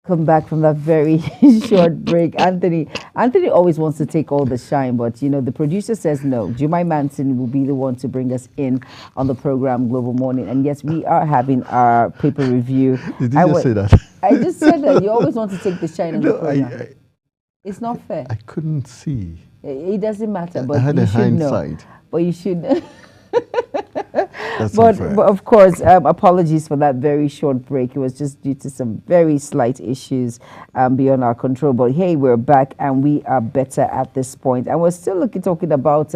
Come back from that very short break. Anthony always wants to take all the shine, but you know, the producer says no. Jumai Manson will be the one to bring us in on the program Global Morning. And yes, we are having our paper review. Did you just say that? I just said that you always want to take the shine on the No, program. It's not fair. I couldn't see. It doesn't matter, but I had you a should know. hindsight. But you should. But of course, apologies for that very short break. It was just due to some very slight issues beyond our control. But hey, we're back and we are better at this point. And we're still talking about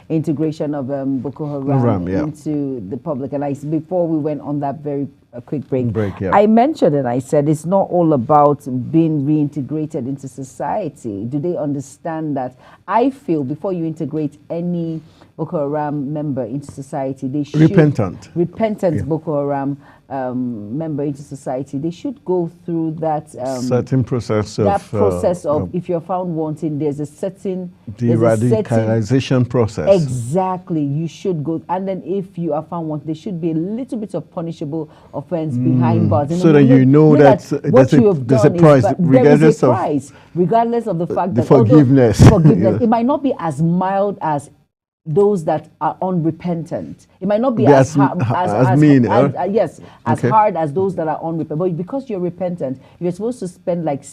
integration of Boko Haram into the public. And before we went on that very quick break, I mentioned and I said it's not all about being reintegrated into society. Do they understand that? I feel before you integrate any Boko Haram member into society, they should repentant Boko Haram member into society. They should go through that certain process of if you're found wanting, there's a certain de-radicalization process. Exactly, you should go, and then if you are found wanting, there should be a little bit of punishable offense behind bars, so that you know that what you have done there's a price, regardless of the fact that forgiveness. It might not be as mild as those that are unrepentant. It might not be as hard as those that are unrepentant. But because you're repentant, you're supposed to spend like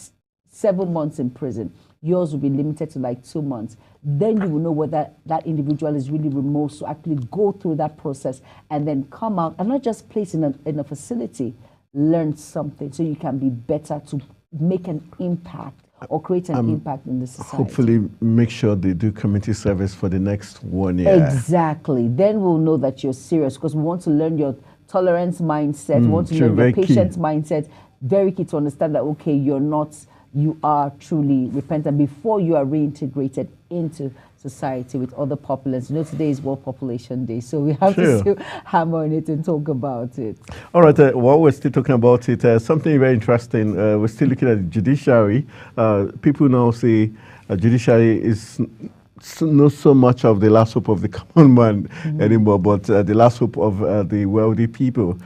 7 months in prison. Yours will be limited to like 2 months. Then you will know whether that individual is really remorse to actually go through that process and then come out and not just place in a facility, learn something so you can be better to make an impact or create an impact in the society. Hopefully make sure they do community service for the next 1 year. Exactly. Then we'll know that you're serious because we want to learn your tolerance mindset, we want to learn your patient mindset. Very key to understand that, okay, you are truly repentant before you are reintegrated into society with other populations. You know, today is World Population Day, so we have to still hammer on it and talk about it. All right, while we're still talking about it, something very interesting, we're still looking at the judiciary. People now say judiciary is not so much of the last hope of the common man anymore, but the last hope of the wealthy people.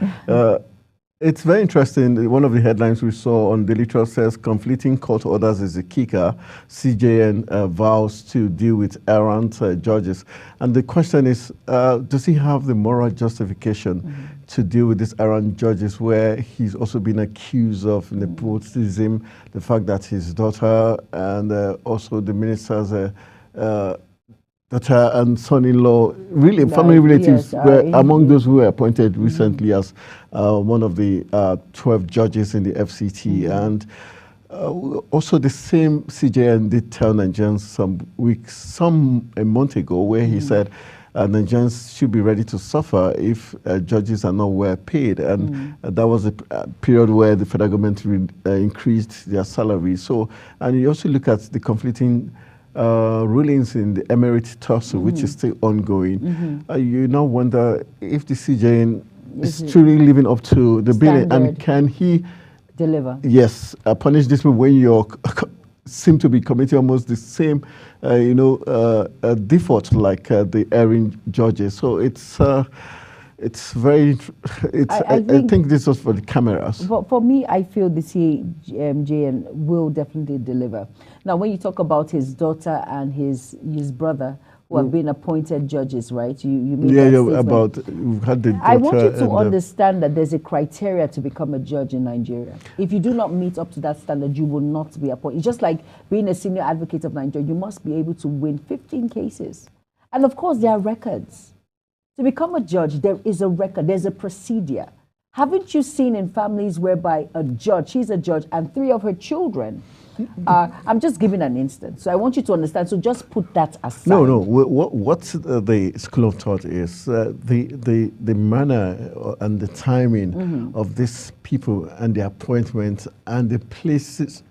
It's very interesting. One of the headlines we saw on Daily Trust says conflicting court orders is a kicker. CJN vows to deal with errant judges. And the question is, does he have the moral justification to deal with these errant judges where he's also been accused of nepotism, the fact that his daughter and also the minister's daughter and son-in-law, really family relatives, were among those who were appointed recently as one of the 12 judges in the FCT. And also the same CJN did tell Nigerians a month ago, where he said Nigerians should be ready to suffer if judges are not well paid. And that was a period where the federal government increased their salary. So, and you also look at the conflicting rulings in the Emirate tussle, which is still ongoing. You now wonder if the CJN is truly living up to the billing, and can he deliver? Yes, punish this when you seem to be committing almost the same, default like the erring judges. So it's very. I think this was for the cameras. For me, I feel the CJN will definitely deliver. Now, when you talk about his daughter and his brother, who have been appointed judges, right? You made that statement. About we've had the daughter. I want you to understand that there's a criteria to become a judge in Nigeria. If you do not meet up to that standard, you will not be appointed. It's just like being a senior advocate of Nigeria. You must be able to win 15 cases, and of course, there are records. To become a judge, there is a record, there's a procedure. Haven't you seen in families whereby a judge, she's a judge, and 3 of her children are, I'm just giving an instance. So I want you to understand, so just put that aside. No. What the school of thought is, the manner and the timing of these people and the appointment and the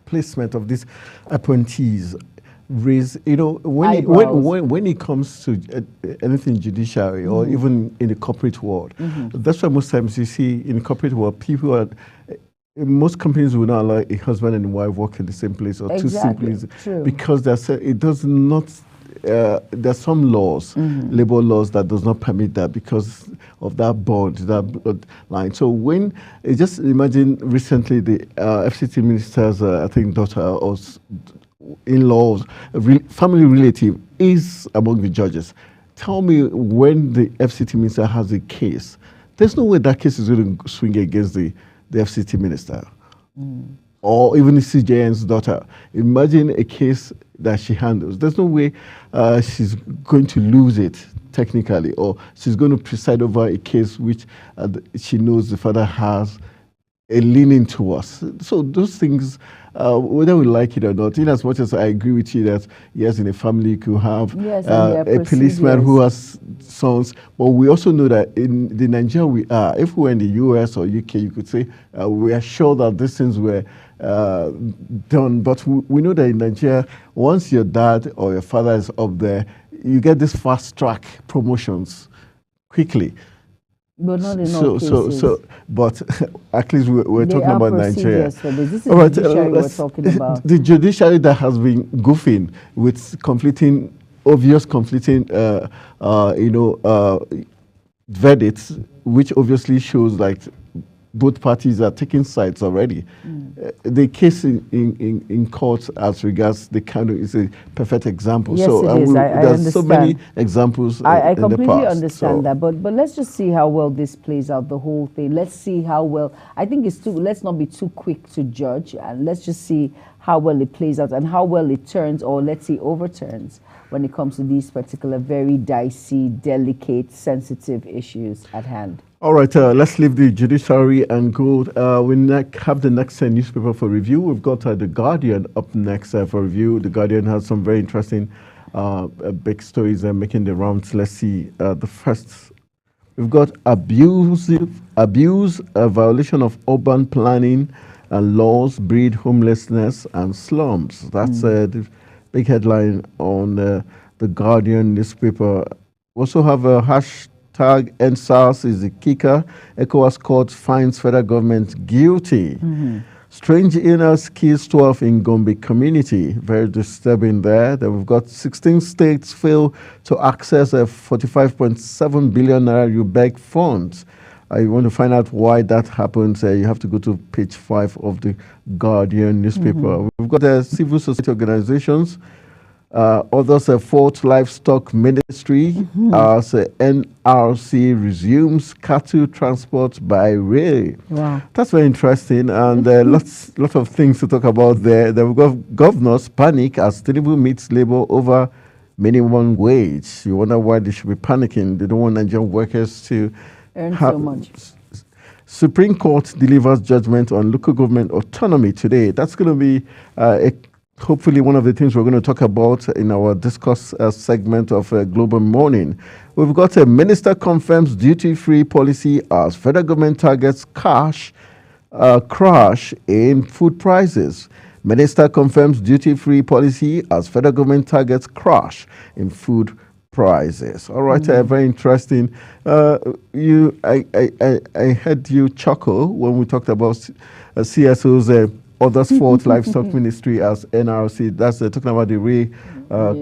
placement of these appointees raise, when it comes to anything judiciary or even in the corporate world, that's why most times you see in the corporate world, people are, most companies will not allow a husband and wife work in the same place or two same places because it does not there's some laws, labor laws, that does not permit that because of that bond, that bloodline. So when just imagine recently the FCT minister's, I think, daughter or in-laws, family relative is among the judges. Tell me, when the FCT minister has a case, there's no way that case is going to swing against the FCT minister. Or even the CJN's daughter. Imagine a case that she handles. There's no way she's going to lose it technically, or she's going to preside over a case which she knows the father has a leaning towards. So those things, whether we like it or not, in as much as I agree with you that yes, in a family you could have a policeman who has sons, but we also know that in the Nigeria we are, if we were in the US or UK, you could say we are sure that these things were done, but we know that in Nigeria, once your dad or your father is up there, you get this fast track promotions quickly. But not in all cases. But at least we're talking about Nigeria. For this. This is the judiciary we're talking about. The judiciary that has been goofing with obvious conflicting, verdicts, which obviously shows like both parties are taking sides already. The case in court as regards the kind of is a perfect example. Yes, so it is. I there's understand. so many examples. I in completely the past, understand that, but let's just see how well this plays out. The whole thing. Let's see how well. I think it's too. Let's not be too quick to judge, and let's just see how well it plays out and how well it turns, or let's say overturns, when it comes to these particular very dicey, delicate, sensitive issues at hand. All right, let's leave the judiciary and go. We have the next newspaper for review. We've got The Guardian up next for review. The Guardian has some very interesting big stories making the rounds. Let's see the first. We've got abuse, violation of urban planning and laws breed homelessness and slums. That's the big headline on The Guardian newspaper. We also have a hashtag EndSARS is the kicker. ECOWAS court finds federal government guilty. Strange illness kills 12 in Gombe community. Very disturbing there. Then we've got 16 states fail to access a 45.7 billion naira UBEC funds. You want to find out why that happens, you have to go to page 5 of the Guardian newspaper. We've got civil society organizations. Others, Fort Livestock Ministry, as NRC resumes cattle transport by rail. Wow. That's very interesting, and lots of things to talk about there. Then we've got governors panic as Tinubu meets Labour over minimum wage. You wonder why they should be panicking. They don't want Nigerian workers to earn so much. Supreme Court delivers judgment on local government autonomy today. That's going to be hopefully one of the things we're going to talk about in our discuss segment of Global Morning. We've got a minister confirms duty-free policy as federal government targets crash in food prices. Minister confirms duty-free policy as federal government targets crash in food prices. All right, very interesting. I heard you chuckle when we talked about CSO's Others Fort Livestock Ministry as NRC. That's talking about the Rail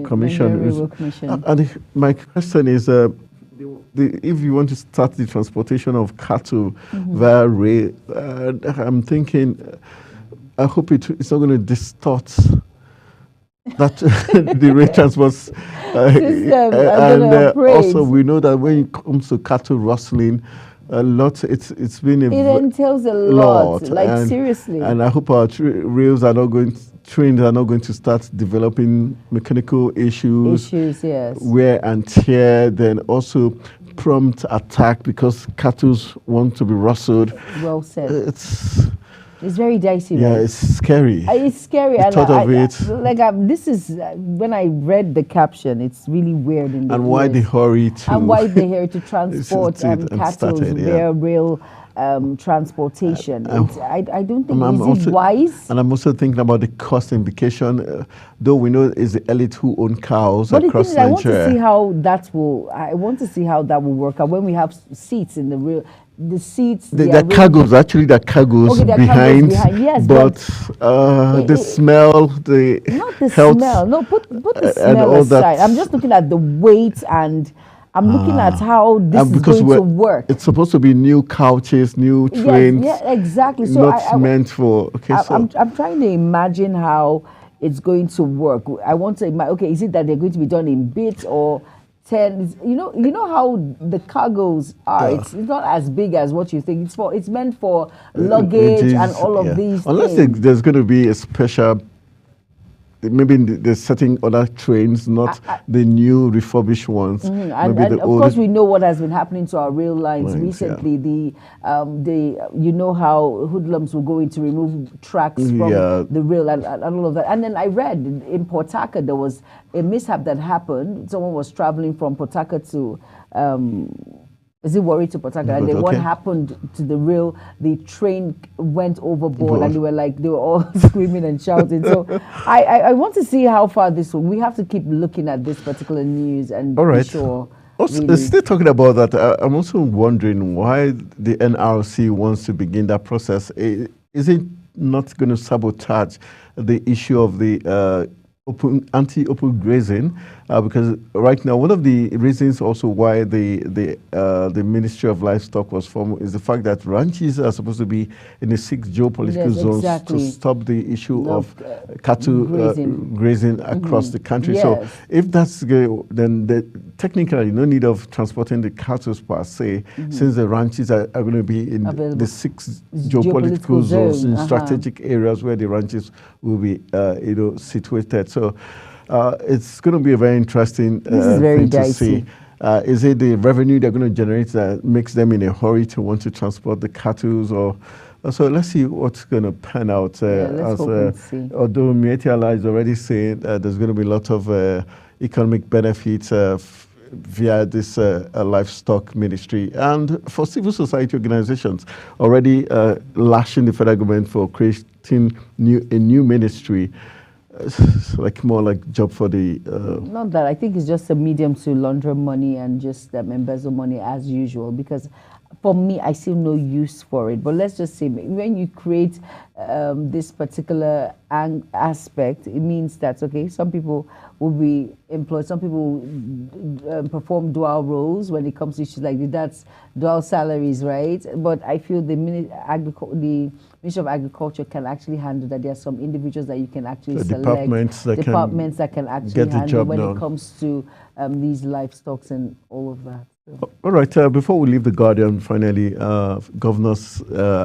Commission. And my question is, if you want to start the transportation of cattle via rail, I'm thinking, I hope it's not going to distort that the rail transport and also we know that when it comes to cattle rustling, a lot. It entails a lot. Like seriously. And I hope our trains are not going to start developing mechanical issues. Yes. Wear and tear. Then also prompt attack because cattle want to be rustled. Well said. It's very dicey. Yeah, right? It's scary. It's scary. This is when I read the caption. It's really weird. And why the hurry to? And why the hurry to transport cattle via rail transportation? I don't think it's wise. And I'm also thinking about the cost implication. Though we know it's the elite who own cows across Nigeria. I want to see how that will work out when we have seats in the rail. the seats. The arrangement- cargoes, actually, the cargoes Okay, there are behind, cargoes behind, yes, but the smell, the not the health, smell. No, put the and smell all that. aside. I'm just looking at the weight, and I'm looking at how this and is because going to work. it's supposed to be new couches, new trains, Yes, yeah, exactly. So not meant for. Okay, I'm trying to imagine how it's going to work. I want to imagine. Okay, is it that they're going to be done in bits or 10? You know how the cargoes are. It's not as big as what you think. It's meant for luggage and all of these Unless things. there's going to be a special. Maybe they're setting other trains, not the new refurbished ones. And Maybe the of old. course, we know what has been happening to our rail lines Lines, recently. You know how hoodlums will go in to remove tracks from the rail and all of that. And then I read in Port Harcourt there was a mishap that happened. Someone was traveling from Port Harcourt to. Is it Warri to Port Harcourt? And then what happened to the rail? The train went overboard, and they were all screaming and shouting. So I want to see how far this will. We have to keep looking at this particular news and be sure. Also, still talking about that, I'm also wondering why the NRC wants to begin that process. Is it not going to sabotage the issue of the anti-open grazing? Because right now, one of the reasons also why the Ministry of Livestock was formed is the fact that ranches are supposed to be in the 6 geopolitical zones to stop the issue of cattle grazing across the country. Yes. So if that's then technically no need of transporting the cattle per se, since the ranches are going to be in the 6 geopolitical zones in strategic areas where the ranches will be situated. So it's going to be a very interesting thing to see. Is it the revenue they're going to generate that makes them in a hurry to want to transport the cattle? Or so let's see what's going to pan out. Although Mieti Allah is already saying there's going to be a lot of economic benefits via this livestock ministry, and for civil society organizations already lashing the federal government for creating a new ministry. It's more like job for the. Not that I think it's just a medium to launder money and just embezzle money as usual. Because for me, I see no use for it. But let's just say when you create this particular aspect, it means that some people will be employed. Some people perform dual roles when it comes to issues like this. That's dual salaries, right? But I feel the Ministry of Agriculture can actually handle that. There are some individuals that you can actually select. Departments that can actually get the handle job when done. it comes to these livestocks and all of that. So. All right. Before we leave the Guardian, finally, governors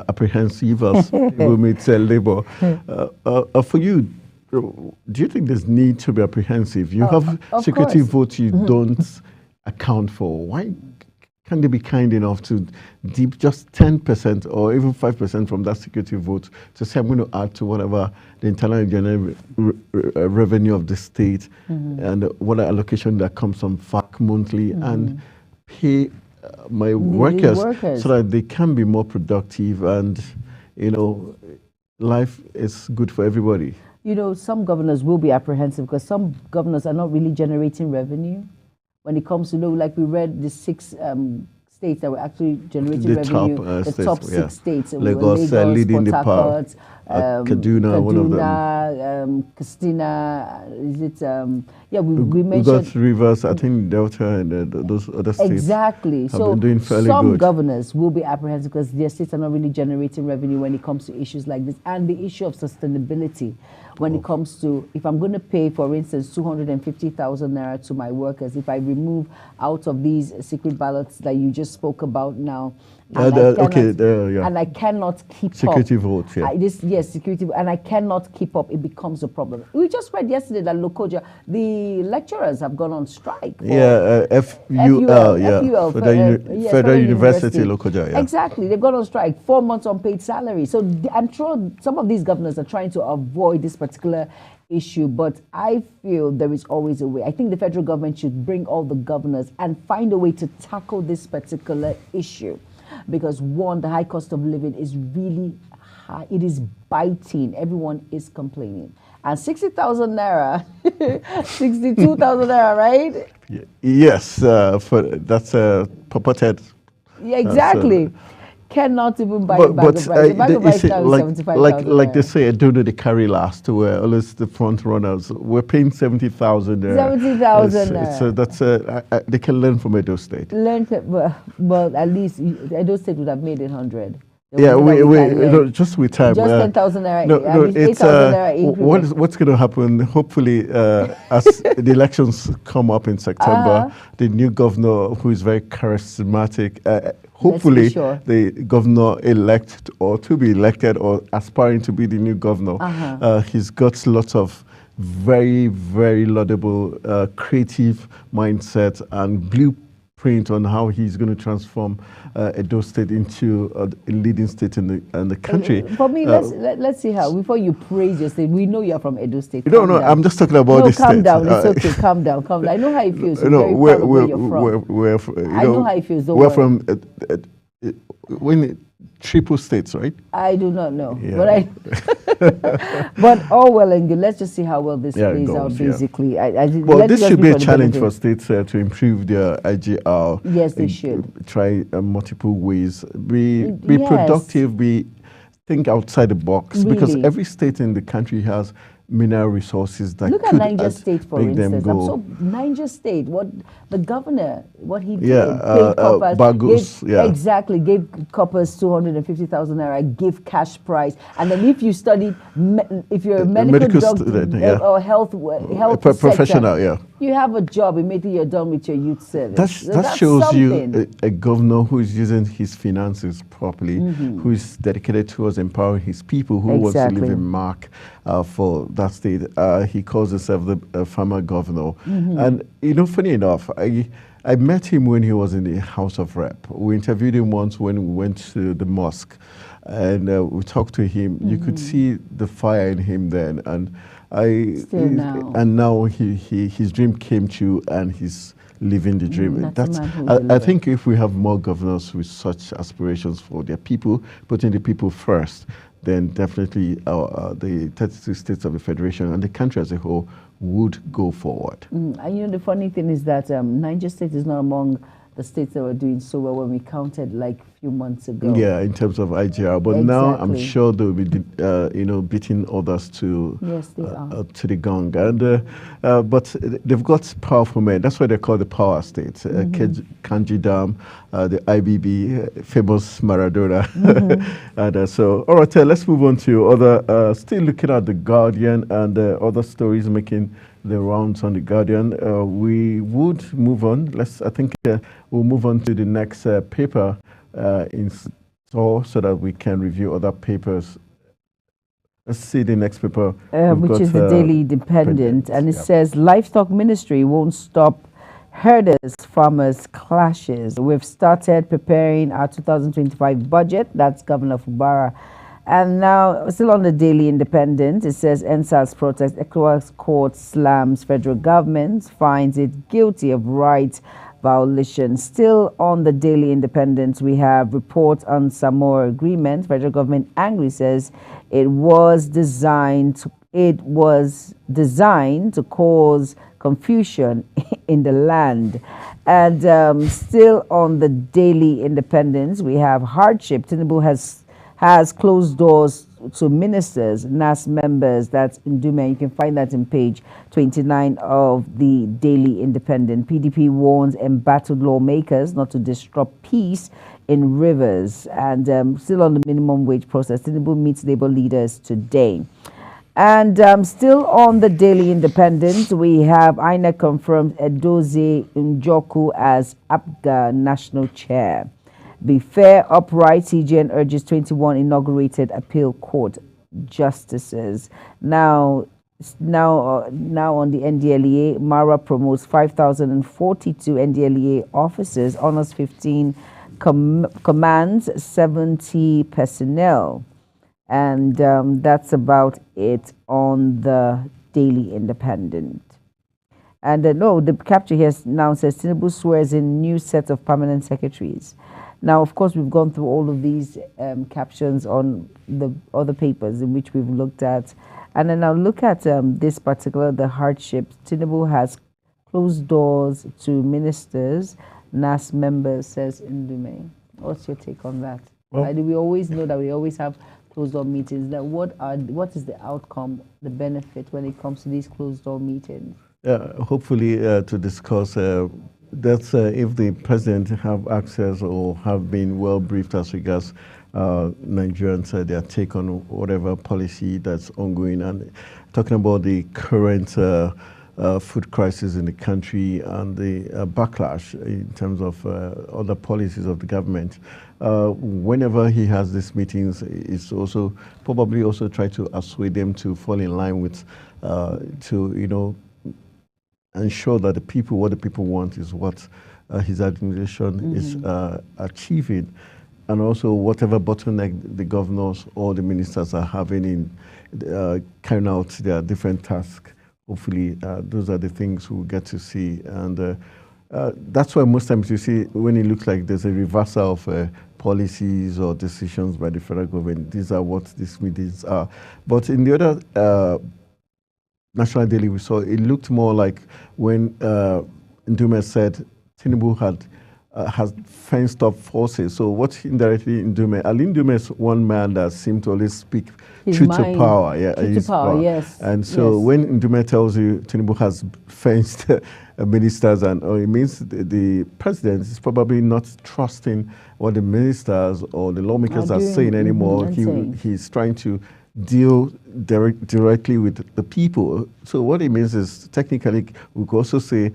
apprehensive as we meet Labour. For you, do you think there's need to be apprehensive? You have security votes you don't account for. Why can't they be kind enough to dip just 10% or even 5% from that security vote to say, I'm going to add to whatever the internal general revenue of the state and what allocation that comes from FAC monthly and pay my workers so that they can be more productive and, life is good for everybody? Some governors will be apprehensive because some governors are not really generating revenue. When it comes to, like we read the 6 states that were actually generating revenue, the top 6 states. Lagos leading the pack. Kaduna, one of them. Katsina, is it? We mentioned. We got Rivers, I think Delta and those other states. Exactly. Have been doing fairly some good. Governors will be apprehensive because their states are not really generating revenue when it comes to issues like this. And the issue of sustainability when it comes to, if I'm going to pay, for instance, 250,000 naira to my workers, if I remove out of these secret ballots that you just spoke about now, and I cannot keep security up. Votes, Security, and I cannot keep up, it becomes a problem. We just read yesterday that Lokoja, the lecturers have gone on strike. FUL, Federal University Lokoja. Exactly, they've gone on strike, 4 months unpaid salary. So I'm sure some of these governors are trying to avoid this particular issue, but I feel there is always a way. I think the federal government should bring all the governors and find a way to tackle this particular issue. Because one, the high cost of living is really high. It is biting. Everyone is complaining. And 60,000 naira, 62,000 naira, right? Yes, that's purported. Yeah, exactly. cannot even buy a bag of rice. The bag of rice now is 75,000. Like they say, I don't know the carry last, where always the front runners. We're paying 70,000 there. 70,000. So that's they can learn from Edo State. Well, at least Edo State would have made 100. Yeah, just with time. Just 10,000 naira. No, it's 8,000 naira. what's going to happen? Hopefully, as the elections come up in September, the new governor, who is very charismatic, hopefully the governor elect or to be elected or aspiring to be the new governor, he's got lots of very, very laudable, creative mindset and blueprint on how he's going to transform Edo State into a leading state in the country. For me, let's see how. Before you praise your state, we know you are from Edo State. No, I'm just talking about this state. Calm down. It's okay. Calm down. I know how it feels. Where you're from. I know how it feels. We're from triple states, right? I do not know, but all well and good. Let's just see how well this plays out. Basically, well, this should be a challenge for states to improve their IGR. Yes, they should try multiple ways. Be productive. Think outside the box, really. Because every state in the country has mineral resources that look at Niger State, for instance. Niger State, what the governor, what he did, gave coppers, Bagus, gave coppers 250,000 naira, give cash prize, and then if you study, if you're a medical doctor or health professional, you have a job immediately you're done with your youth service. That shows something. You a governor who is using his finances properly, who is dedicated towards empowering his people, who wants to leave a mark for that state. He calls himself the farmer governor. And, funny enough, I met him when he was in the House of Rep. We interviewed him once when we went to the mosque. And we talked to him. You could see the fire in him then. And now his dream came true, and he's living the dream. I think if we have more governors with such aspirations for their people, putting the people first, then definitely the 32 states of the Federation and the country as a whole would go forward. And the funny thing is that Niger State is not among the states that were doing so well when we counted like a few months ago. Yeah, in terms of IGR. But now I'm sure they'll be, beating others to the gong. And but they've got powerful men. That's why they're called the power states. Kanji Dam, the IBB, famous Maradona. And so, all right, let's move on to other. Still looking at the Guardian and other stories making the rounds on the Guardian. We would move on. I think we'll move on to the next paper in store so that we can review other papers. Let's see the next paper. Which is the Daily Independent. And it says, Livestock Ministry won't stop herders farmers clashes. We've started preparing our 2025 budget. That's Governor Fubara. And now, still on the Daily Independent, it says NSAS protest, ECOWAS court slams federal government, finds it guilty of rights violation. Still on the Daily Independent, we have report on Samoa agreement. Federal government angry, says it was designed to cause confusion in the land. And still on the Daily Independent, we have hardship. Tinubu has closed doors to ministers, NAS members. That's in Dume. You can find that in page 29 of the Daily Independent. PDP warns embattled lawmakers not to disrupt peace in rivers. And still on the minimum wage process, Tinubu meets labor leaders today. And still on the Daily Independent, we have INEC confirmed Edozie Njoku as APGA national chair. Be fair, upright, CGN urges 21 inaugurated appeal court justices. Now on the NDLEA, Mara promotes 5,042 NDLEA officers, honors 15, commands 70 personnel. And that's about it on the Daily Independent. And the capture here now says Tinubu swears in new set of permanent secretaries. Now, of course, we've gone through all of these captions on the other papers in which we've looked at. And then now look at this particular, the hardship. Tinubu has closed doors to ministers, NAS members, says Ndume. What's your take on that? Well, We always know that we always have closed door meetings. That what is the outcome, the benefit when it comes to these closed door meetings? hopefully to discuss that if the president have access or have been well briefed as regards Nigerians, their take on whatever policy that's ongoing, and talking about the current food crisis in the country and the backlash in terms of other policies of the government. Whenever he has these meetings, it's also probably also try to assuade them to fall in line with, to ensure that what the people want is what his administration is achieving, and also whatever bottleneck the governors or the ministers are having in carrying out their different tasks. Hopefully, those are the things we'll get to see, and that's why most times you see when it looks like there's a reversal of policies or decisions by the federal government. These are what these meetings are. But in the other National Daily, we saw it looked more like when Ndume said Tinubu has fenced up forces. So what indirectly Ndume, Ali Ndume is one man that seemed to always speak truth to power. Yeah, truth to power, yes. And so when Ndume tells you Tinubu has fenced ministers, and it means the president is probably not trusting what the ministers or the lawmakers are saying anymore. He's trying to deal directly with the people. So what it means is, technically, we could also say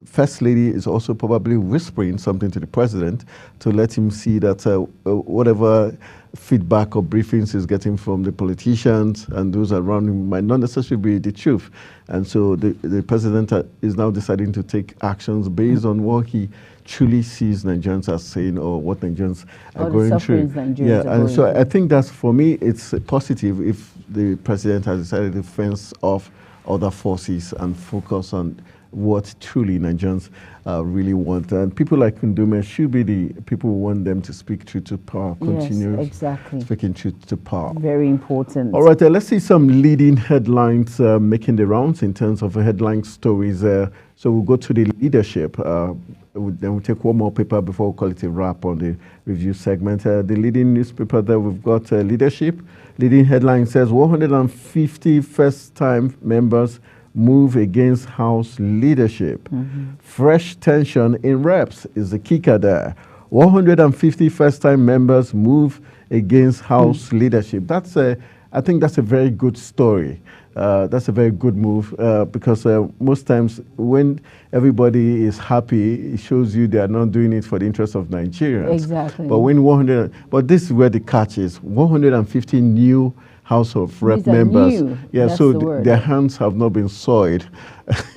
First Lady is also probably whispering something to the president to let him see that whatever feedback or briefings he's getting from the politicians and those around him might not necessarily be the truth. And so the president is now deciding to take actions based on what he truly sees Nigerians as saying, or what Nigerians are going through. And so I think that's, for me, it's positive if the president has decided to fence off other forces and focus on what truly Nigerians really want. And people like Ndume should be the people who want them to speak truth to power, continue speaking truth to power. Very important. All right, let's see some leading headlines making the rounds in terms of headline stories. So we'll go to the leadership. Then we'll take one more paper before we call it a wrap on the review segment. The leading newspaper there, we've got leadership. Leading headline says 150 first-time members move against House leadership. Fresh tension in reps is the kicker there. 150 first-time members move against House leadership. I think that's a very good story. That's a very good move because most times when everybody is happy, it shows you they are not doing it for the interest of Nigerians. Exactly. But this is where the catch is. 150 new House of Rep members. Yeah, so their hands have not been soiled.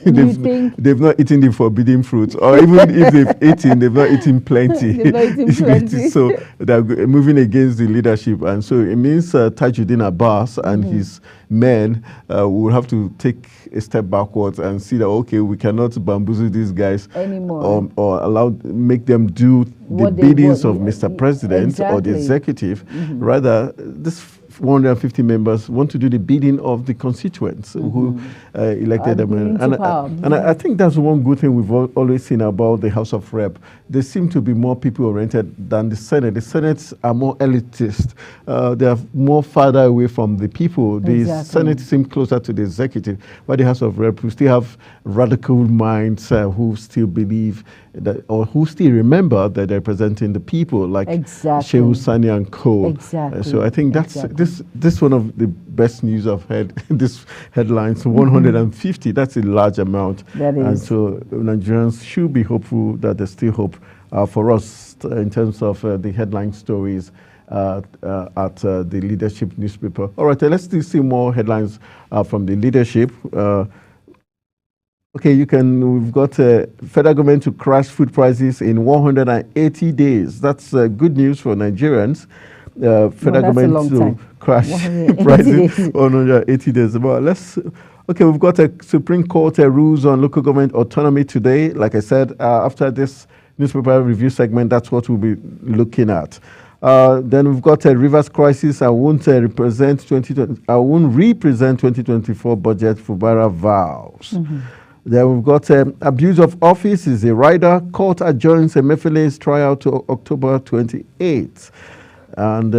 They've not eaten the forbidden fruits, or even if they've eaten, they've not eaten plenty. So they're moving against the leadership, and so it means Tajuddin Abbas and his men will have to take a step backwards and see that, okay, we cannot bamboozle these guys anymore, or make them do the biddings of Mr. President or the executive. Rather, this 150 members want to do the bidding of the constituents who elected them. And I think that's one good thing we've always seen about the House of Rep. They seem to be more people-oriented than the Senate. The Senates are more elitist. They are more farther away from the people. The Senate seems closer to the executive, while the House of Rep, we still have radical minds who still believe that, or who still remember that they're representing the people, like Shehu Sani and co. So I think that's this one of the best news I've heard. This headlines 150. That's a large amount. That is. And so Nigerians should be hopeful that there's still hope for us in terms of the headline stories at the leadership newspaper. All right, let's see more headlines from the leadership. Okay, we've got federal government to crash food prices in 180 days. That's good news for Nigerians. Federal government to crash prices in 180 days. But we've got a Supreme Court rules on local government autonomy today. Like I said, after this newspaper review segment, that's what we'll be looking at. Then we've got a Rivers crisis. I won't represent 2024 budget. Fubara vows. Then we've got abuse of office is a rider. Court adjourns Emefiele's trial to October 28th. And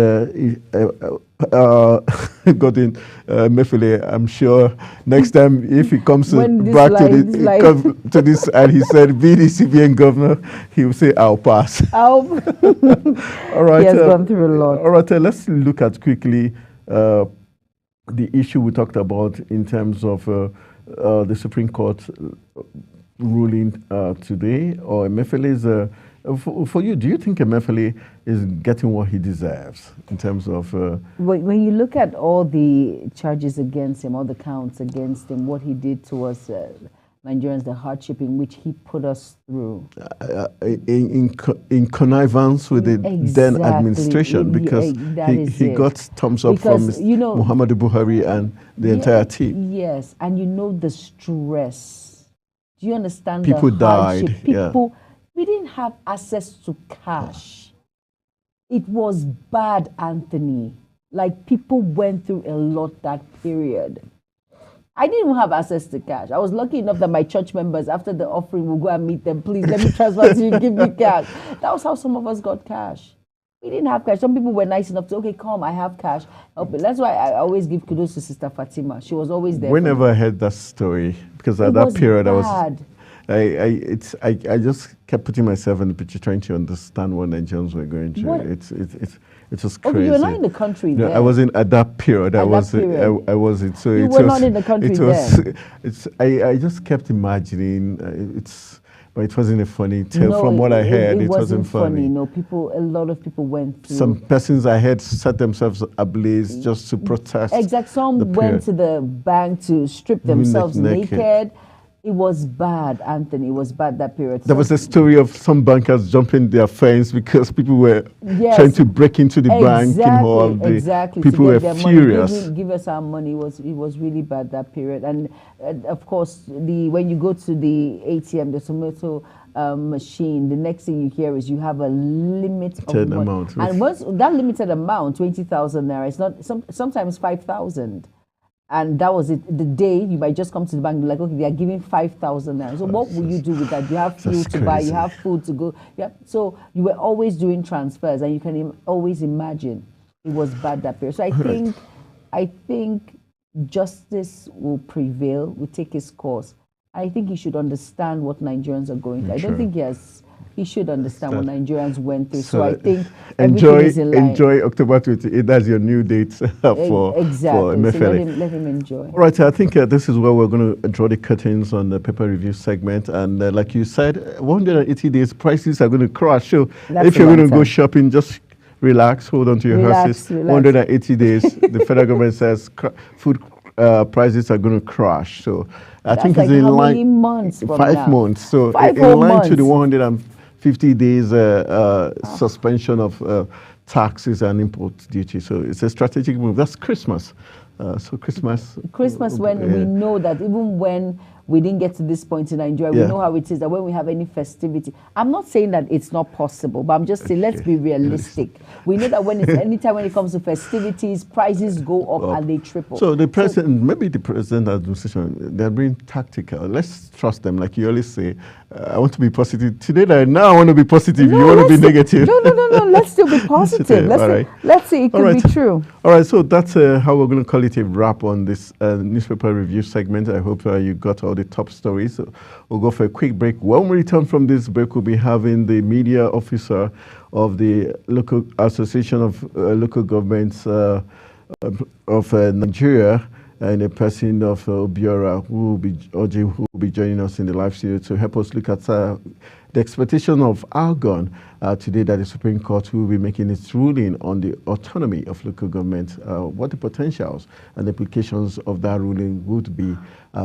Godwin Emefiele, I'm sure next time if he comes back to this and he said, be the CBN governor, he will say, I'll pass. All right. He has gone through a lot. All right, let's look at quickly the issue we talked about in terms of the Supreme Court ruling today, or Emefiele's. For you, do you think Emefiele is getting what he deserves in terms of? When you look at all the charges against him, all the counts against him, what he did to us Nigerians, the hardship in which he put us through, in connivance with the then administration, because he got thumbs up from Muhammadu Buhari and the entire team. Yes, and the stress. Do you understand? People the hardship? died. People. We didn't have access to cash. It was bad, Anthony. Like, people went through a lot that period. I didn't even have access to cash. I was lucky enough that my church members, after the offering, will go and meet them. Please, let me transfer to you, give me cash. That was how some of us got cash. We didn't have cash. Some people were nice enough to, okay, come, I have cash. Help me. That's why I always give kudos to Sister Fatima. She was always there. We never heard that story, because at that period I just kept putting myself in the picture, trying to understand what Nigerians were going through. It was crazy. Okay, you were not in the country then. I wasn't at that period. I wasn't. So you were not in the country then. I just kept imagining. But it wasn't a funny tale. From what I heard, it wasn't funny. No, a lot of people went through. Some persons I heard set themselves ablaze just to protest. Exactly. Some went to the bank to strip themselves naked. It was bad, Anthony. It was bad that period. There was a story of some bankers jumping their fence because people were trying to break into the bank. People were furious. Give us our money. It was really bad that period. And of course, when you go to the ATM, the tomato machine, the next thing you hear is you have a limit of amount. And once that limited amount, 20,000 naira, it's not sometimes 5,000. And that was it. The day you might just come to the bank and be like, okay, they are giving 5,000 naira. So what will you do with that? You have fuel to buy, you have food to go. Yeah. So you were always doing transfers, and you can always imagine it was bad that period. So I think justice will prevail, will take its course. I think he should understand what Nigerians are going through. I don't think he should understand what Nigerians went through. So I think enjoy October 28th. That's your new date for Emefiele. So let him enjoy. All right, I think this is where we're going to draw the curtains on the paper review segment. And like you said, 180 days, prices are going to crash. So if you're going to go shopping, just relax, hold on to your horses. 180 days, the federal government says food prices are going to crash. So I think it's in line. Many months from 5 months. So in line to the 150 days suspension of taxes and import duty. So it's a strategic move. That's Christmas. So Christmas when we know that even when we didn't get to this point in Nigeria, we know how it is that when we have any festivity, I'm not saying that it's not possible, but I'm just saying let's be realistic. We know that anytime when it comes to festivities, prices go up and they triple. So the president, maybe the president administration, they're being tactical. Let's trust them, like you always say. I want to be positive today. Now I want to be positive. You want to be negative. No. Let's still be positive. Let's see. It could be true. All right. So that's how we're going to call it a wrap on this newspaper review segment. I hope you got all the top stories. So we'll go for a quick break. When we return from this break, we'll be having the media officer of the local association of local governments of Nigeria, and a person of Obiora, who will be joining us in the live studio to help us look at the expectation of Algon today that the Supreme Court will be making its ruling on the autonomy of local government, what the potentials and implications of that ruling would be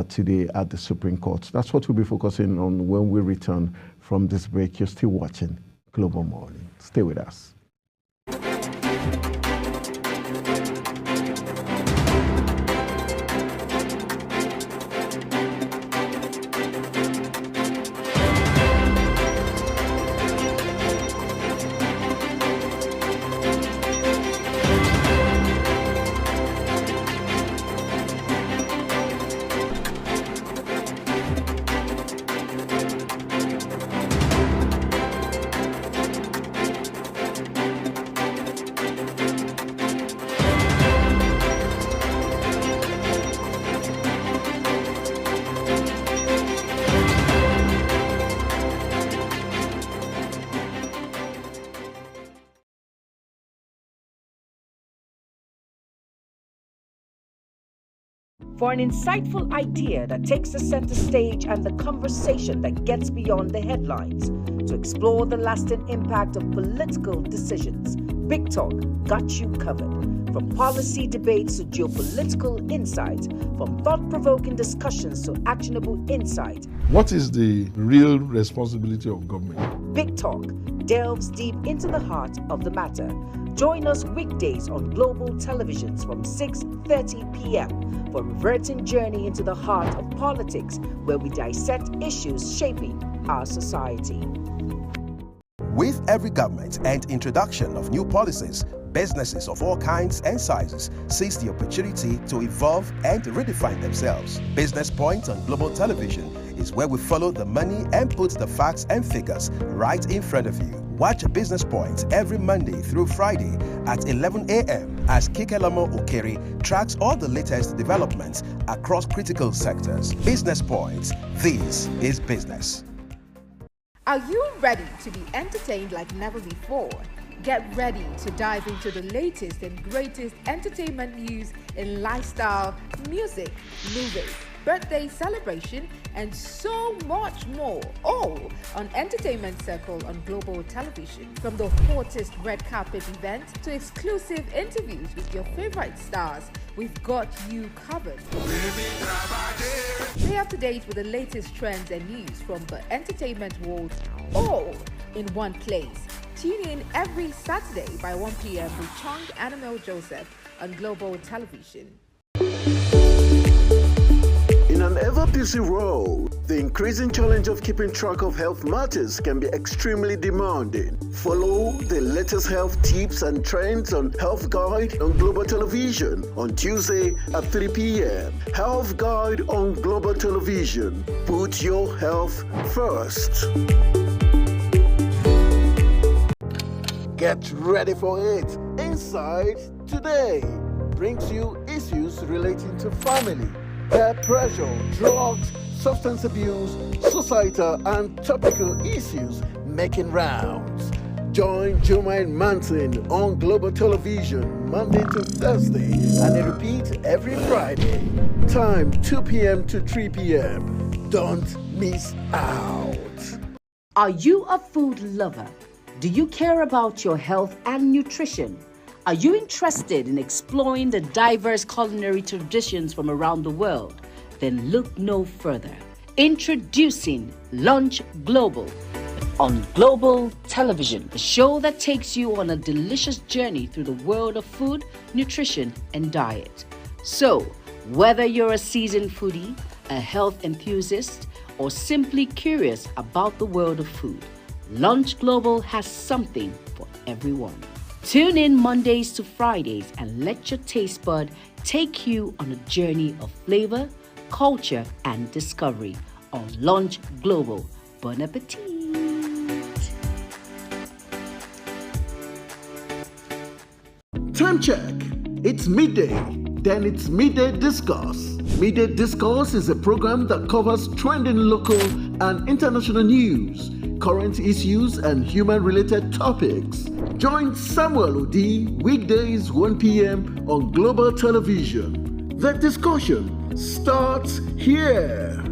today at the Supreme Court. That's what we'll be focusing on when we return from this break. You're still watching Global Morning. Stay with us. for an insightful idea that takes the center stage and the conversation that gets beyond the headlines, to explore the lasting impact of political decisions. Big Talk got you covered. From policy debates to geopolitical insights, from thought-provoking discussions to actionable insight. What is the real responsibility of government? Big Talk delves deep into the heart of the matter. Join us weekdays on Global Televisions from 6:30 p.m. for a reverting journey into the heart of politics, where we dissect issues shaping our society. With every government and introduction of new policies, businesses of all kinds and sizes seize the opportunity to evolve and redefine themselves. Business Point on Global Television is where we follow the money and put the facts and figures right in front of you. Watch Business Point every Monday through Friday at 11 a.m. as Kikelamo Okeri tracks all the latest developments across critical sectors. Business Point, this is business. Are you ready to be entertained like never before? Get ready to dive into the latest and greatest entertainment news in lifestyle, music, movies, birthday celebration, and so much more. All on Entertainment Circle on Global Television. From the hottest red carpet events to exclusive interviews with your favorite stars, we've got you covered. Stay up to date with the latest trends and news from the entertainment world, all in one place. Tune in every Saturday by 1 p.m. with Chong Annabelle Joseph on Global Television. In an ever-busy world, the increasing challenge of keeping track of health matters can be extremely demanding. Follow the latest health tips and trends on Health Guide on Global Television on Tuesday at 3 p.m. Health Guide on Global Television. Put your health first. Get ready for it. Inside Today brings you issues relating to family, peer pressure, drugs, substance abuse, societal and topical issues making rounds. Join Jumaine Manson on Global Television Monday to Thursday and they repeat every Friday. Time 2 p.m. to 3 p.m. Don't miss out. Are you a food lover? Do you care about your health and nutrition? Are you interested in exploring the diverse culinary traditions from around the world? Then look no further. Introducing Lunch Global on Global Television, the show that takes you on a delicious journey through the world of food, nutrition, and diet. So, whether you're a seasoned foodie, a health enthusiast, or simply curious about the world of food, Lunch Global has something for everyone. Tune in Mondays to Fridays and let your taste bud take you on a journey of flavor, culture, and discovery on Lunch Global. Bon appetit! Time check. It's midday. Then it's Midday Discourse. Midday Discourse is a program that covers trending local and international news, current issues, and human-related topics. Join Samuel Odi weekdays 1 p.m. on Global Television. The discussion starts here.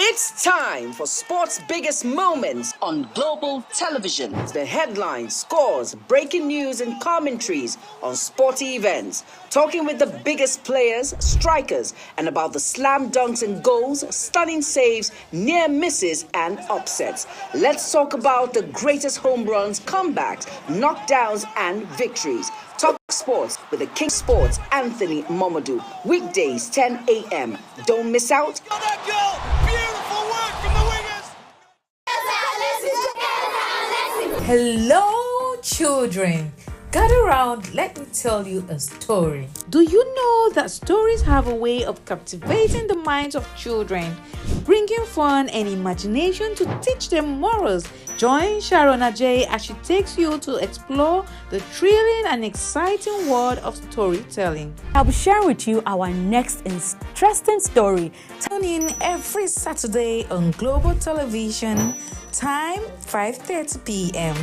It's time for sports' biggest moments on Global Television. The headlines, scores, breaking news, and commentaries on sporty events. Talking with the biggest players, strikers, and about the slam dunks and goals, stunning saves, near misses, and upsets. Let's talk about the greatest home runs, comebacks, knockdowns, and victories. Talk sports with the King Sports, Anthony Momodu. Weekdays, 10 a.m. Don't miss out. Hello, children. Gather around, let me tell you a story. Do you know that stories have a way of captivating the minds of children, bringing fun and imagination to teach them morals? Join Sharon Ajay as she takes you to explore the thrilling and exciting world of storytelling. I'll be sharing with you our next interesting story. Tune in every Saturday on Global Television, time 5:30 p.m.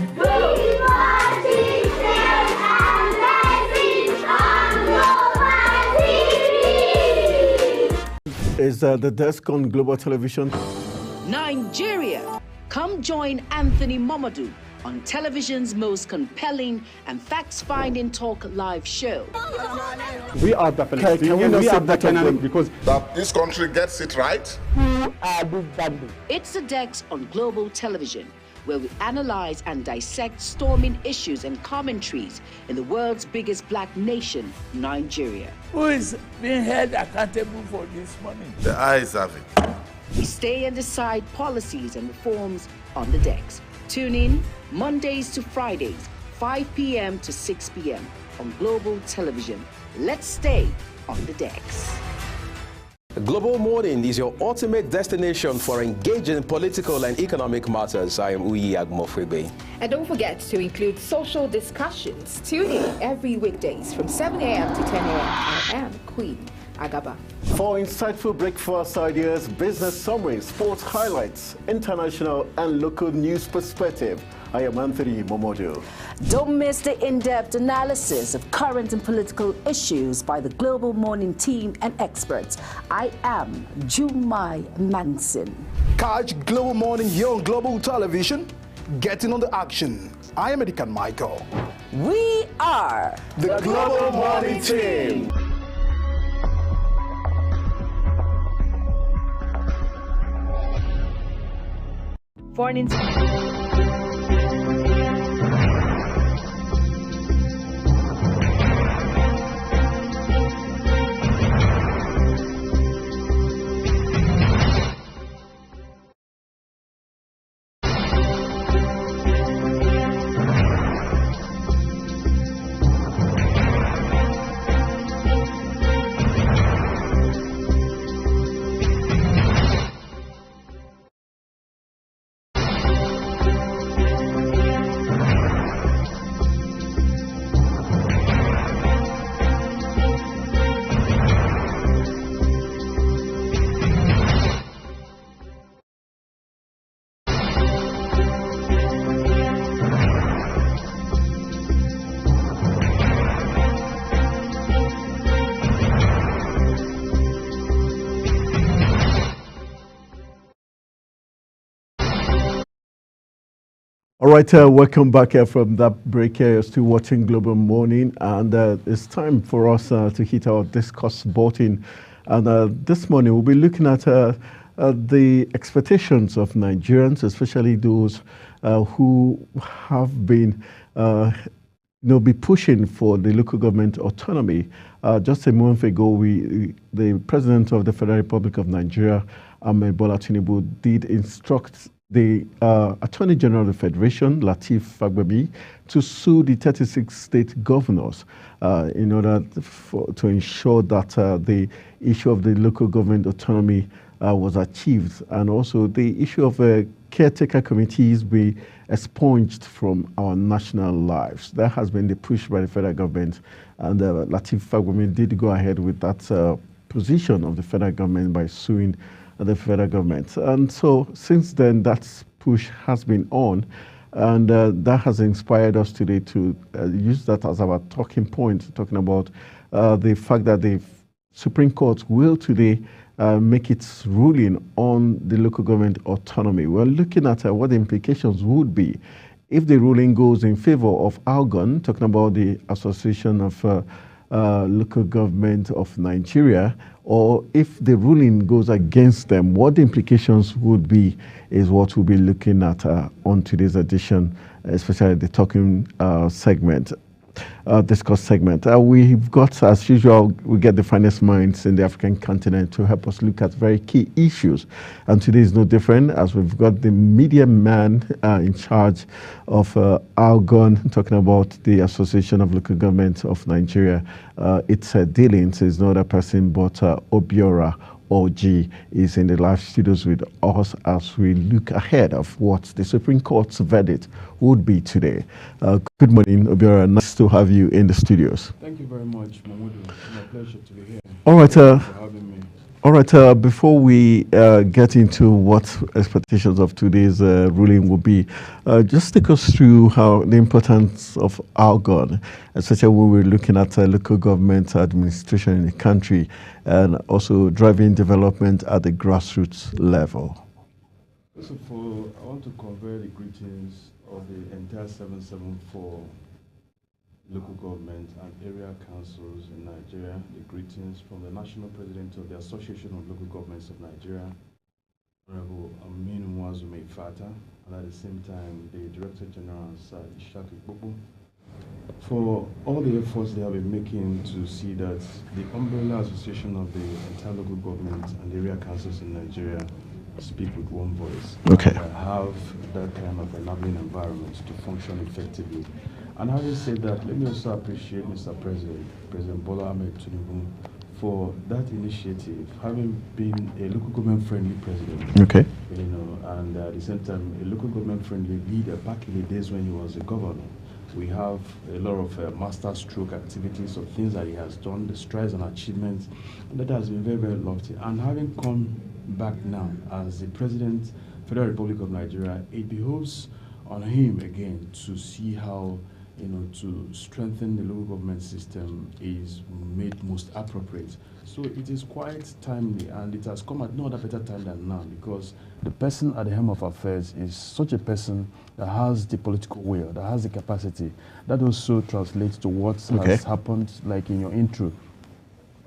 is the desk on Global Television. Nigeria. Come join Anthony Momodu on television's most compelling and facts-finding talk live show. We are the Palestinians. We are the Canaan because that this country gets it right. Who are these bandits? It's the Dex on Global Television, where we analyze and dissect storming issues and commentaries in the world's biggest black nation, Nigeria. Who is being held accountable for this money? The eyes have it. We stay and decide policies and reforms on the Dex. Tune in Mondays to Fridays, 5 p.m. to 6 p.m. on Global Television. Let's stay on the Dex. Global Morning is your ultimate destination for engaging political and economic matters. I am Uyi Agmofrebe. And don't forget to include social discussions. Tune in every weekdays from 7 a.m. to 10 a.m. I am Queen Agaba. For insightful breakfast ideas, business summaries, sports highlights, international and local news perspective, I am Anthony Momodu. Don't miss the in-depth analysis of current and political issues by the Global Morning team and experts. I am Jumai Manson. Catch Global Morning here on Global Television. Getting on the action. I am Edikan Michael. We are the Global Morning team. Foreign All right, welcome back from that break. You're still watching Global Morning, and it's time for us to hit our discuss button. And this morning, we'll be looking at the expectations of Nigerians, especially those who have been be pushing for the local government autonomy. Just a month ago, the President of the Federal Republic of Nigeria, Ahmed Bola Tinubu, did instruct the Attorney General of the Federation, Lateef Fagbemi, to sue the 36 state governors in order to ensure that the issue of the local government autonomy was achieved, and also the issue of caretaker committees be expunged from our national lives. That has been the push by the federal government, and Lateef Fagbemi did go ahead with that position of the federal government by suing the federal government. And so since then, that push has been on, and that has inspired us today to use that as our talking point, talking about the fact that the Supreme Court will today make its ruling on the local government autonomy. We're looking at what the implications would be if the ruling goes in favor of ALGON, talking about the Association of Local Government of Nigeria, or if the ruling goes against them, what the implications would be is what we'll be looking at on today's edition, especially the talking segment. Discuss segment. We've got, as usual, we get the finest minds in the African continent to help us look at very key issues. And today is no different, as we've got the media man in charge of ALGON, talking about the Association of Local Government of Nigeria. It's dealings is no other person but Obiora OG is in the live studios with us as we look ahead of what the Supreme Court's verdict would be today. Good morning, Obiora. Nice to have you in the studios. Thank you very much, Mahmoud. It's my pleasure to be here. All right. Thank you for having me. All right, before we get into what expectations of today's ruling will be, just take us through how the importance of Argon, especially when we're looking at local government administration in the country and also driving development at the grassroots level. First of all, I want to convey the greetings of the entire 774 local government and area councils in Nigeria, the greetings from the National President of the Association of Local Governments of Nigeria, Honorable Aminu Mwazume Fata, and at the same time, the Director General, Sir Ishaq Ikpopo, for all the efforts they have been making to see that the umbrella association of the entire local government and area councils in Nigeria speak with one voice. Okay. And have that kind of enabling environment to function effectively. And having said that, let me also appreciate Mr. President, President Bola Ahmed Tinubu, for that initiative, having been a local government-friendly president. Okay. You know, and at the same time, a local government-friendly leader back in the days when he was a governor. We have a lot of master stroke activities of things that he has done, the strides and achievements, and that has been very, very lofty. And having come back now as the President, Federal Republic of Nigeria, it behoves on him again to see how, you know, to strengthen the local government system is made most appropriate. So it is quite timely, and it has come at no other better time than now, because the person at the helm of affairs is such a person that has the political will, that has the capacity. That also translates to what has happened, like in your intro,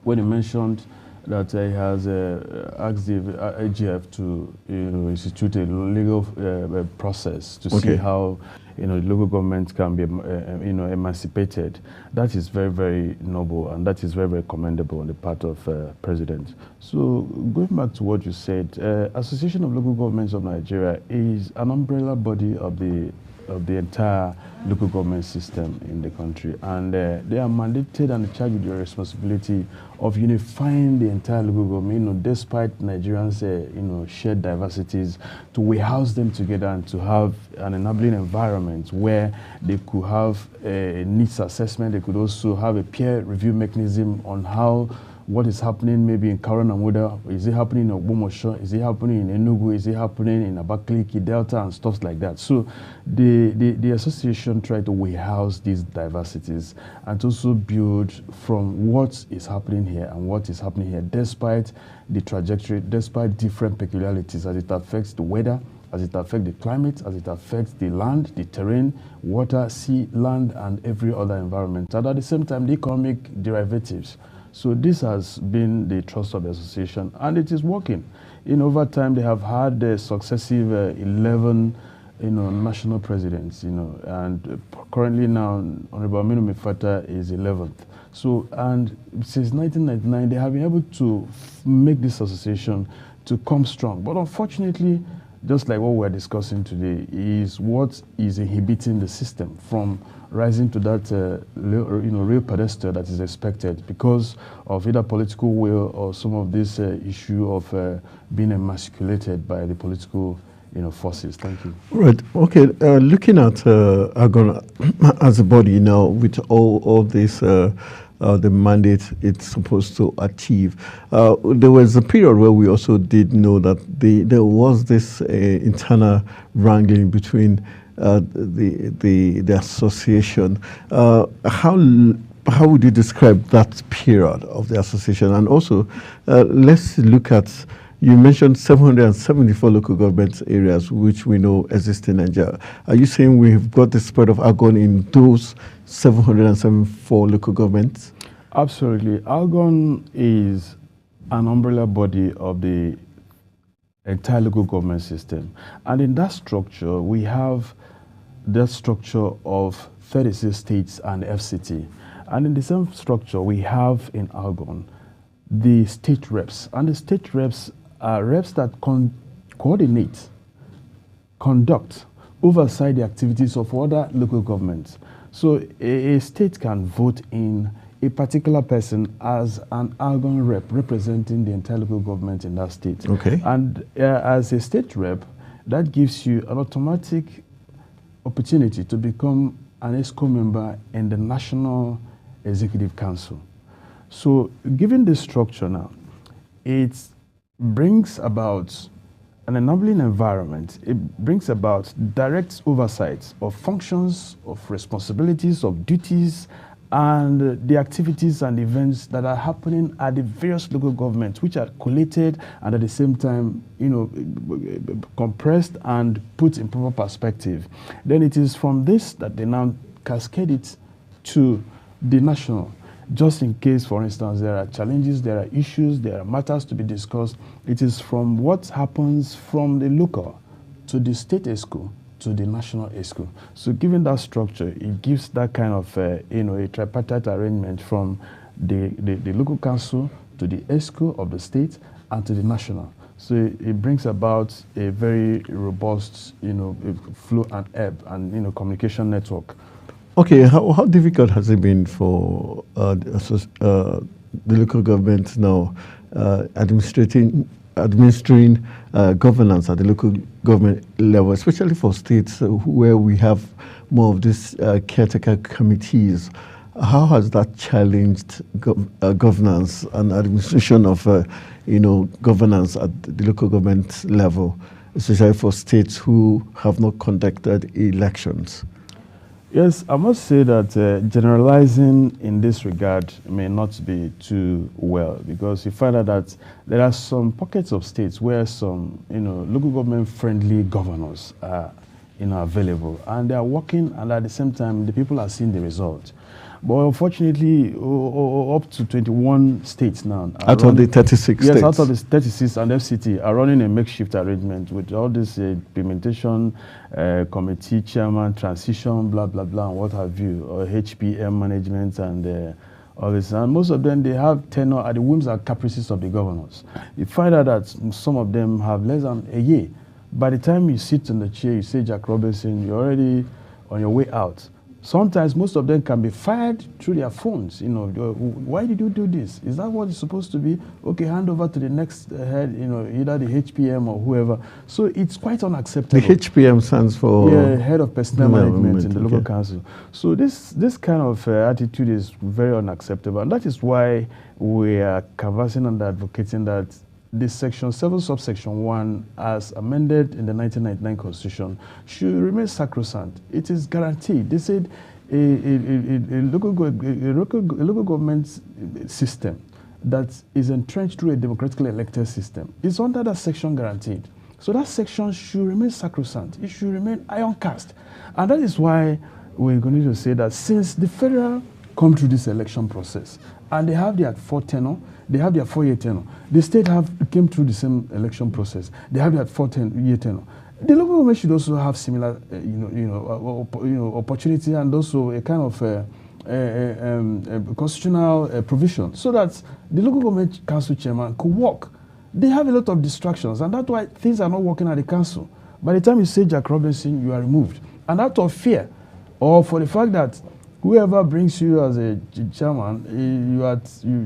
when you mentioned that he has asked the AGF to institute a legal process to see how the local government can be emancipated. That is very, very noble, and that is very, very commendable on the part of President. So going back to what you said, Association of Local Governments of Nigeria is an umbrella body of the entire local government system in the country, and they are mandated and charged with the responsibility of unifying the entire local government, despite Nigerians' shared diversities, to warehouse them together and to have an enabling environment where they could have a needs assessment. They could also have a peer review mechanism on how what is happening maybe in Karen and Woda, is it happening in Ogbomosho, is it happening in Enugu, is it happening in Abakaliki, Delta, and stuff like that. So the association tried to warehouse these diversities and to also build from what is happening here and what is happening here, despite the trajectory, despite different peculiarities as it affects the weather, as it affects the climate, as it affects the land, the terrain, water, sea, land, and every other environment. And at the same time, the economic derivatives. So this has been the trust of the association, and it is working. Over time, they have had successive 11, national presidents, and currently now, Honorable Aminu Fata is 11th. So, and since 1999, they have been able to make this association to come strong. But unfortunately, just like what we're discussing today, is what is inhibiting the system from rising to that real pedestal that is expected because of either political will or some of this issue of being emasculated by the political forces. Thank you. Right. Okay. Looking at Argon as a body now, with all this, the mandate it's supposed to achieve, there was a period where we also did know that there was this internal wrangling between the association. How would you describe that period of the association? And also, let's look at, you mentioned 774 local government areas which we know exist in Nigeria. Are you saying we've got the spread of Argon in those 774 local governments? Absolutely. Argon is an umbrella body of the entire local government system. And in that structure, we have the structure of 36 states and FCT. And in the same structure, we have in Argon the state reps. And the state reps are reps that coordinate, conduct, oversight the activities of other local governments. So a state can vote in a particular person as an Argon rep representing the entire local government in that state. Okay. And as a state rep, that gives you an automatic opportunity to become an ESCO member in the National Executive Council. So given this structure now, it brings about an enabling environment. It brings about direct oversight of functions, of responsibilities, of duties, and the activities and events that are happening at the various local governments, which are collated and at the same time, compressed and put in proper perspective. Then it is from this that they now cascade it to the national. Just in case, for instance, there are challenges, there are issues, there are matters to be discussed, it is from what happens from the local to the state ESCO to the national ESCO. So given that structure, it gives that kind of, a tripartite arrangement from the local council to the ESCO of the state and to the national. So it brings about a very robust, flow and ebb and, communication network. Okay, how difficult has it been for the local government now administering governance at the local government level, especially for states where we have more of these caretaker committees? How has that challenged governance and administration of governance at the local government level, especially for states who have not conducted elections? Yes, I must say that generalizing in this regard may not be too well, because you find out that there are some pockets of states where some, local government friendly governors are, available, and they are working, and at the same time, the people are seeing the result. But unfortunately, up to 21 states now. Out of the 36 states? Yes, out of the 36 and FCT are running a makeshift arrangement with all this implementation, committee chairman, transition, blah, blah, blah, and what have you, or HPM management and all this. And most of them, they have tenure at the whims and caprices of the governors. You find out that some of them have less than a year. By the time you sit in the chair, you say Jack Robinson, you're already on your way out. Sometimes most of them can be fired through their phones. Why did you do this? Is that what it's supposed to be? Okay, hand over to the next head, either the HPM or whoever. So it's quite unacceptable. The HPM stands for? Yeah, Head of Personnel Management in the local council. So this kind of attitude is very unacceptable. And that is why we are canvassing and advocating that this Section 7, subsection 1, as amended in the 1999 Constitution, should remain sacrosanct. It is guaranteed. They said a local government system that is entrenched through a democratically elected system is under that section guaranteed. So that section should remain sacrosanct. It should remain iron cast. And that is why we're going to say that since the federal come through this election process, and they have their 4-year tenure. The state came through the same election process. They have their 4-year tenure. The local government should also have similar, opportunity and also a kind of constitutional provision, so that the local government council chairman could work. They have a lot of distractions, and that's why things are not working at the council. By the time you say Jack Robinson, you are removed, and out of fear, or for the fact that whoever brings you as a chairman,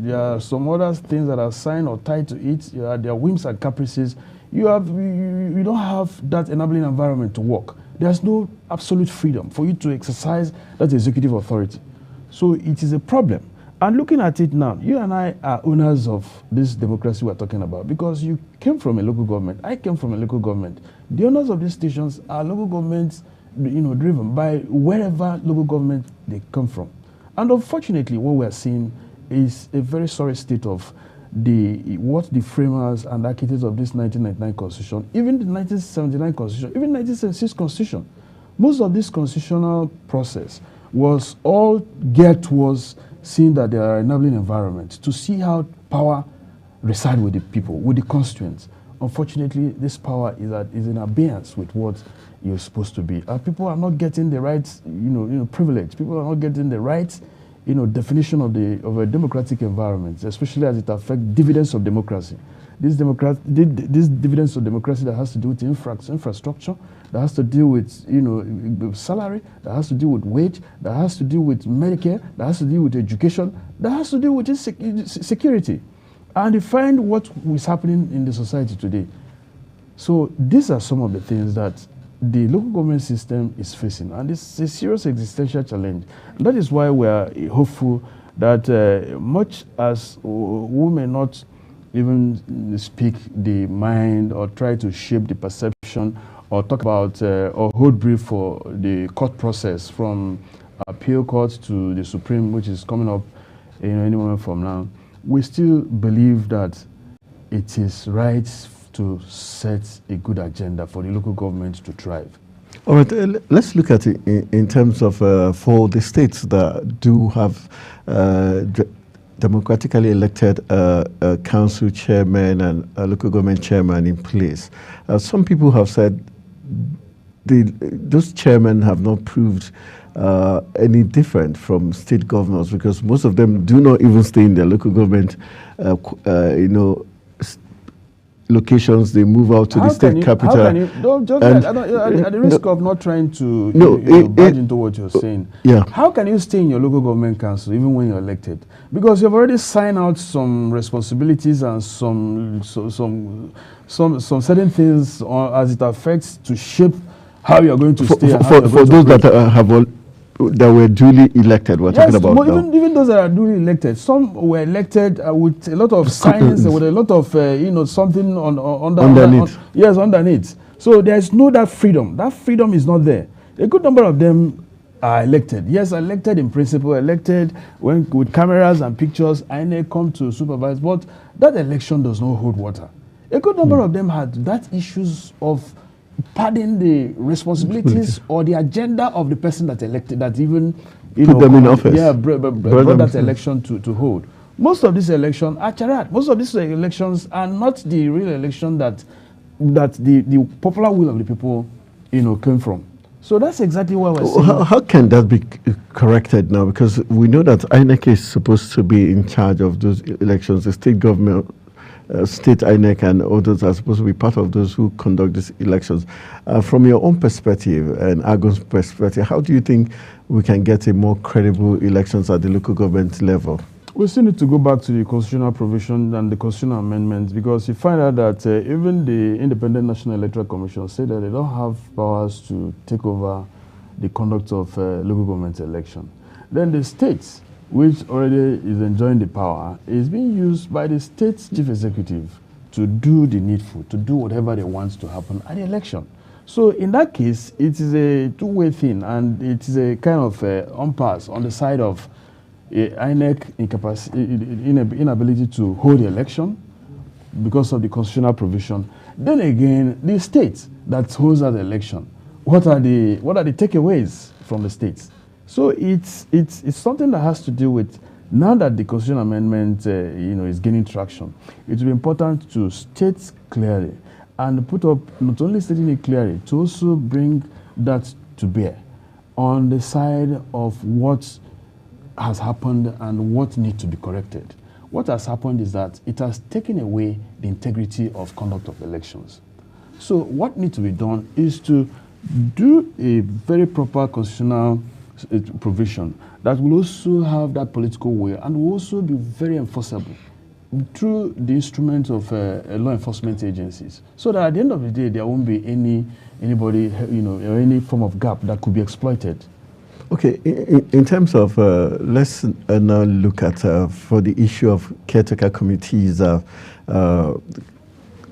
there are some other things that are signed or tied to it. There are whims and caprices. You don't have that enabling environment to work. There's no absolute freedom for you to exercise that executive authority. So it is a problem. And looking at it now, you and I are owners of this democracy we're talking about, because you came from a local government. I came from a local government. The owners of these stations are local governments, driven by wherever local government they come from. And unfortunately, what we are seeing is a very sorry state of what the framers and architects of this 1999 Constitution, even the 1979 Constitution, even 1976 Constitution, most of this constitutional process was all geared towards seeing that there are enabling environments, to see how power resides with the people, with the constituents. Unfortunately, this power is in abeyance with what you're supposed to be. People are not getting the right, privilege. People are not getting the right, definition of a democratic environment, especially as it affects dividends of democracy. This dividends of democracy that has to do with infrastructure, that has to do with salary, that has to do with wage, that has to do with Medicare, that has to do with education, that has to do with security. And you find what is happening in the society today. So these are some of the things that the local government system is facing, and it's a serious existential challenge. And that is why we are hopeful that much as we may not even speak the mind or try to shape the perception or talk about or hold brief for the court process from appeal court to the Supreme, which is coming up any moment from now, we still believe that it is right to set a good agenda for the local government to thrive. All right, let's look at it in terms of for the states that do have democratically elected council chairman and local government chairman in place. Some people have said those chairmen have not proved any different from state governors, because most of them do not even stay in their local government, locations. They move out to the state capital. How can you, don't just at the risk of not trying to barge into what you're saying. Yeah. How can you stay in your local government council even when you're elected? Because you've already signed out some responsibilities and some certain things as it affects to shape how you're going to stay. For those that that were duly elected, we're talking about now. Even those that are duly elected, some were elected with a lot of science, with a lot of something underneath. Underneath. So there's no that freedom. That freedom is not there. A good number of them are elected. Yes, elected in principle, elected with cameras and pictures, and they come to supervise. But that election does not hold water. A good number of them had that issues of pardon the responsibilities or the agenda of the person that elected, that even put them in office. Yeah, brought that election to hold. Most of these elections are charade. Most of these elections are not the real election that the popular will of the people came from. So that's exactly what we're saying. How can that be corrected now? Because we know that INEC is supposed to be in charge of those elections. The state government, state INEC and others are supposed to be part of those who conduct these elections. From your own perspective and AGON's perspective, how do you think we can get a more credible elections at the local government level? We still need to go back to the constitutional provision and the constitutional amendments, because you find out that even the Independent National Electoral Commission say that they don't have powers to take over the conduct of local government election. Then the states, which already is enjoying the power, is being used by the state chief executive to do the needful, to do whatever they want to happen at the election. So in that case, it is a two-way thing, and it is a kind of impasse on the side of INEC inability to hold the election because of the constitutional provision. Then again, the state that holds that election, what are the takeaways from the states? So it's something that has to do with, now that the constitutional amendment is gaining traction, it will be important to state clearly and put up, not only stating it clearly, to also bring that to bear on the side of what has happened and what needs to be corrected. What has happened is that it has taken away the integrity of conduct of elections. So what needs to be done is to do a very proper constitutional provision that will also have that political will and will also be very enforceable through the instruments of law enforcement agencies, so that at the end of the day there won't be anybody or any form of gap that could be exploited. Okay, in terms of let's now look at for the issue of caretaker committees,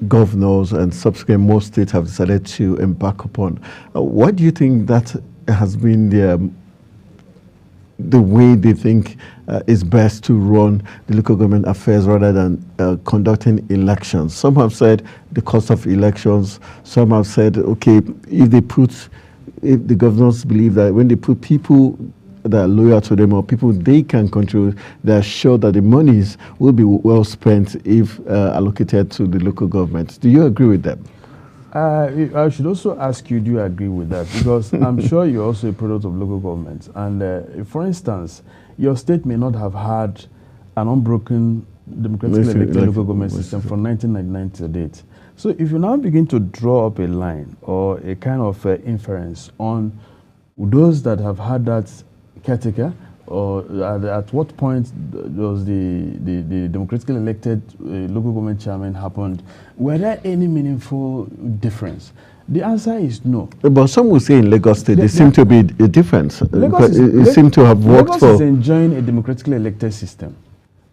governors and subsequent most states have decided to embark upon. What do you think that has been the way they think is best to run the local government affairs rather than conducting elections? Some have said the cost of elections. Some have said, okay, if the governors believe that when they put people that are loyal to them or people they can control, they are sure that the monies will be well spent if allocated to the local government. Do you agree with that? I should also ask you, do you agree with that? Because I'm sure you're also a product of local government. And for instance, your state may not have had an unbroken democratically elected local government system from 1999 to date. So if you now begin to draw up a line or a kind of inference on those that have had that caretaker, or at what point does the democratically elected local government chairman happened, were there any meaningful difference? The answer is no. But some will say in Lagos State there seems to be a difference. It seems to have worked Lagos is enjoying a democratically elected system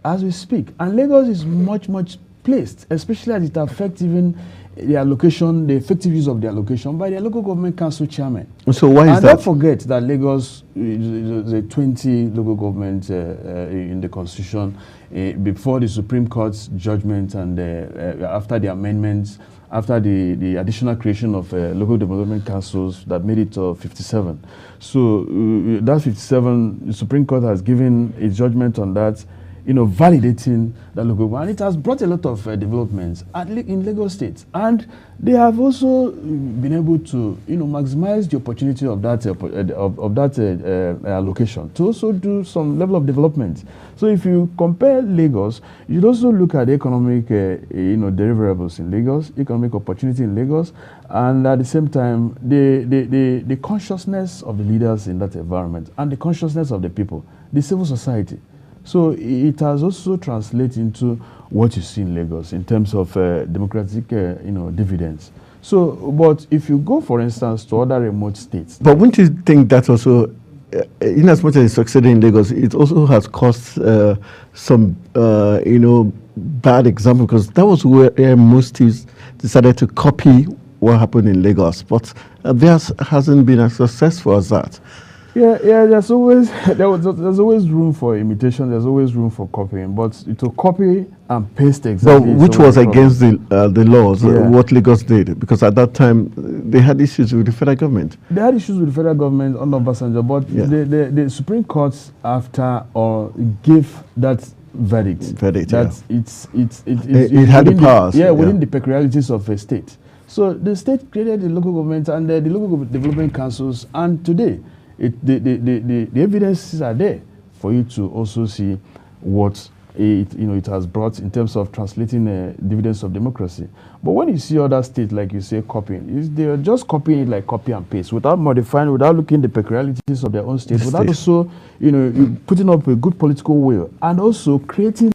as we speak. And Lagos is much, much placed, especially as it affects even the allocation, the effective use of the allocation by the local government council chairman. So why is and that? Don't forget that Lagos, the 20 local governments in the constitution before the Supreme Court's judgment and after the amendments, after the additional creation of local development councils that made it 57. So that 57, the Supreme Court has given a judgment on that, validating the local government. And it has brought a lot of developments in Lagos State. And they have also been able to, maximize the opportunity of that allocation to also do some level of development. So if you compare Lagos, you should also look at the economic, deliverables in Lagos, economic opportunity in Lagos, and at the same time, the consciousness of the leaders in that environment and the consciousness of the people, the civil society. So it has also translated into what you see in Lagos in terms of democratic, dividends. So, but if you go, for instance, to other remote states. But wouldn't you think that also, in as much as it succeeded in Lagos, it also has caused some, bad example, because that was where most states decided to copy what happened in Lagos. But theirs hasn't been as successful as that. Yeah. There's always room for imitation. There's always room for copying. But to copy and paste exactly. Well, which was against the laws, what Lagos did, because at that time they had issues with the federal government. They had issues with the federal government under Obasanjo, but the Supreme Court after gave that verdict. That it had the powers. Within the peculiarities of a state. So the state created the local government and the local development councils, and today. The evidences are there for you to also see what it has brought in terms of translating dividends of democracy. But when you see other states, like you say, copying, they are just copying it like copy and paste, without modifying, without looking at the peculiarities of their own state, without also putting up a good political will, and also creating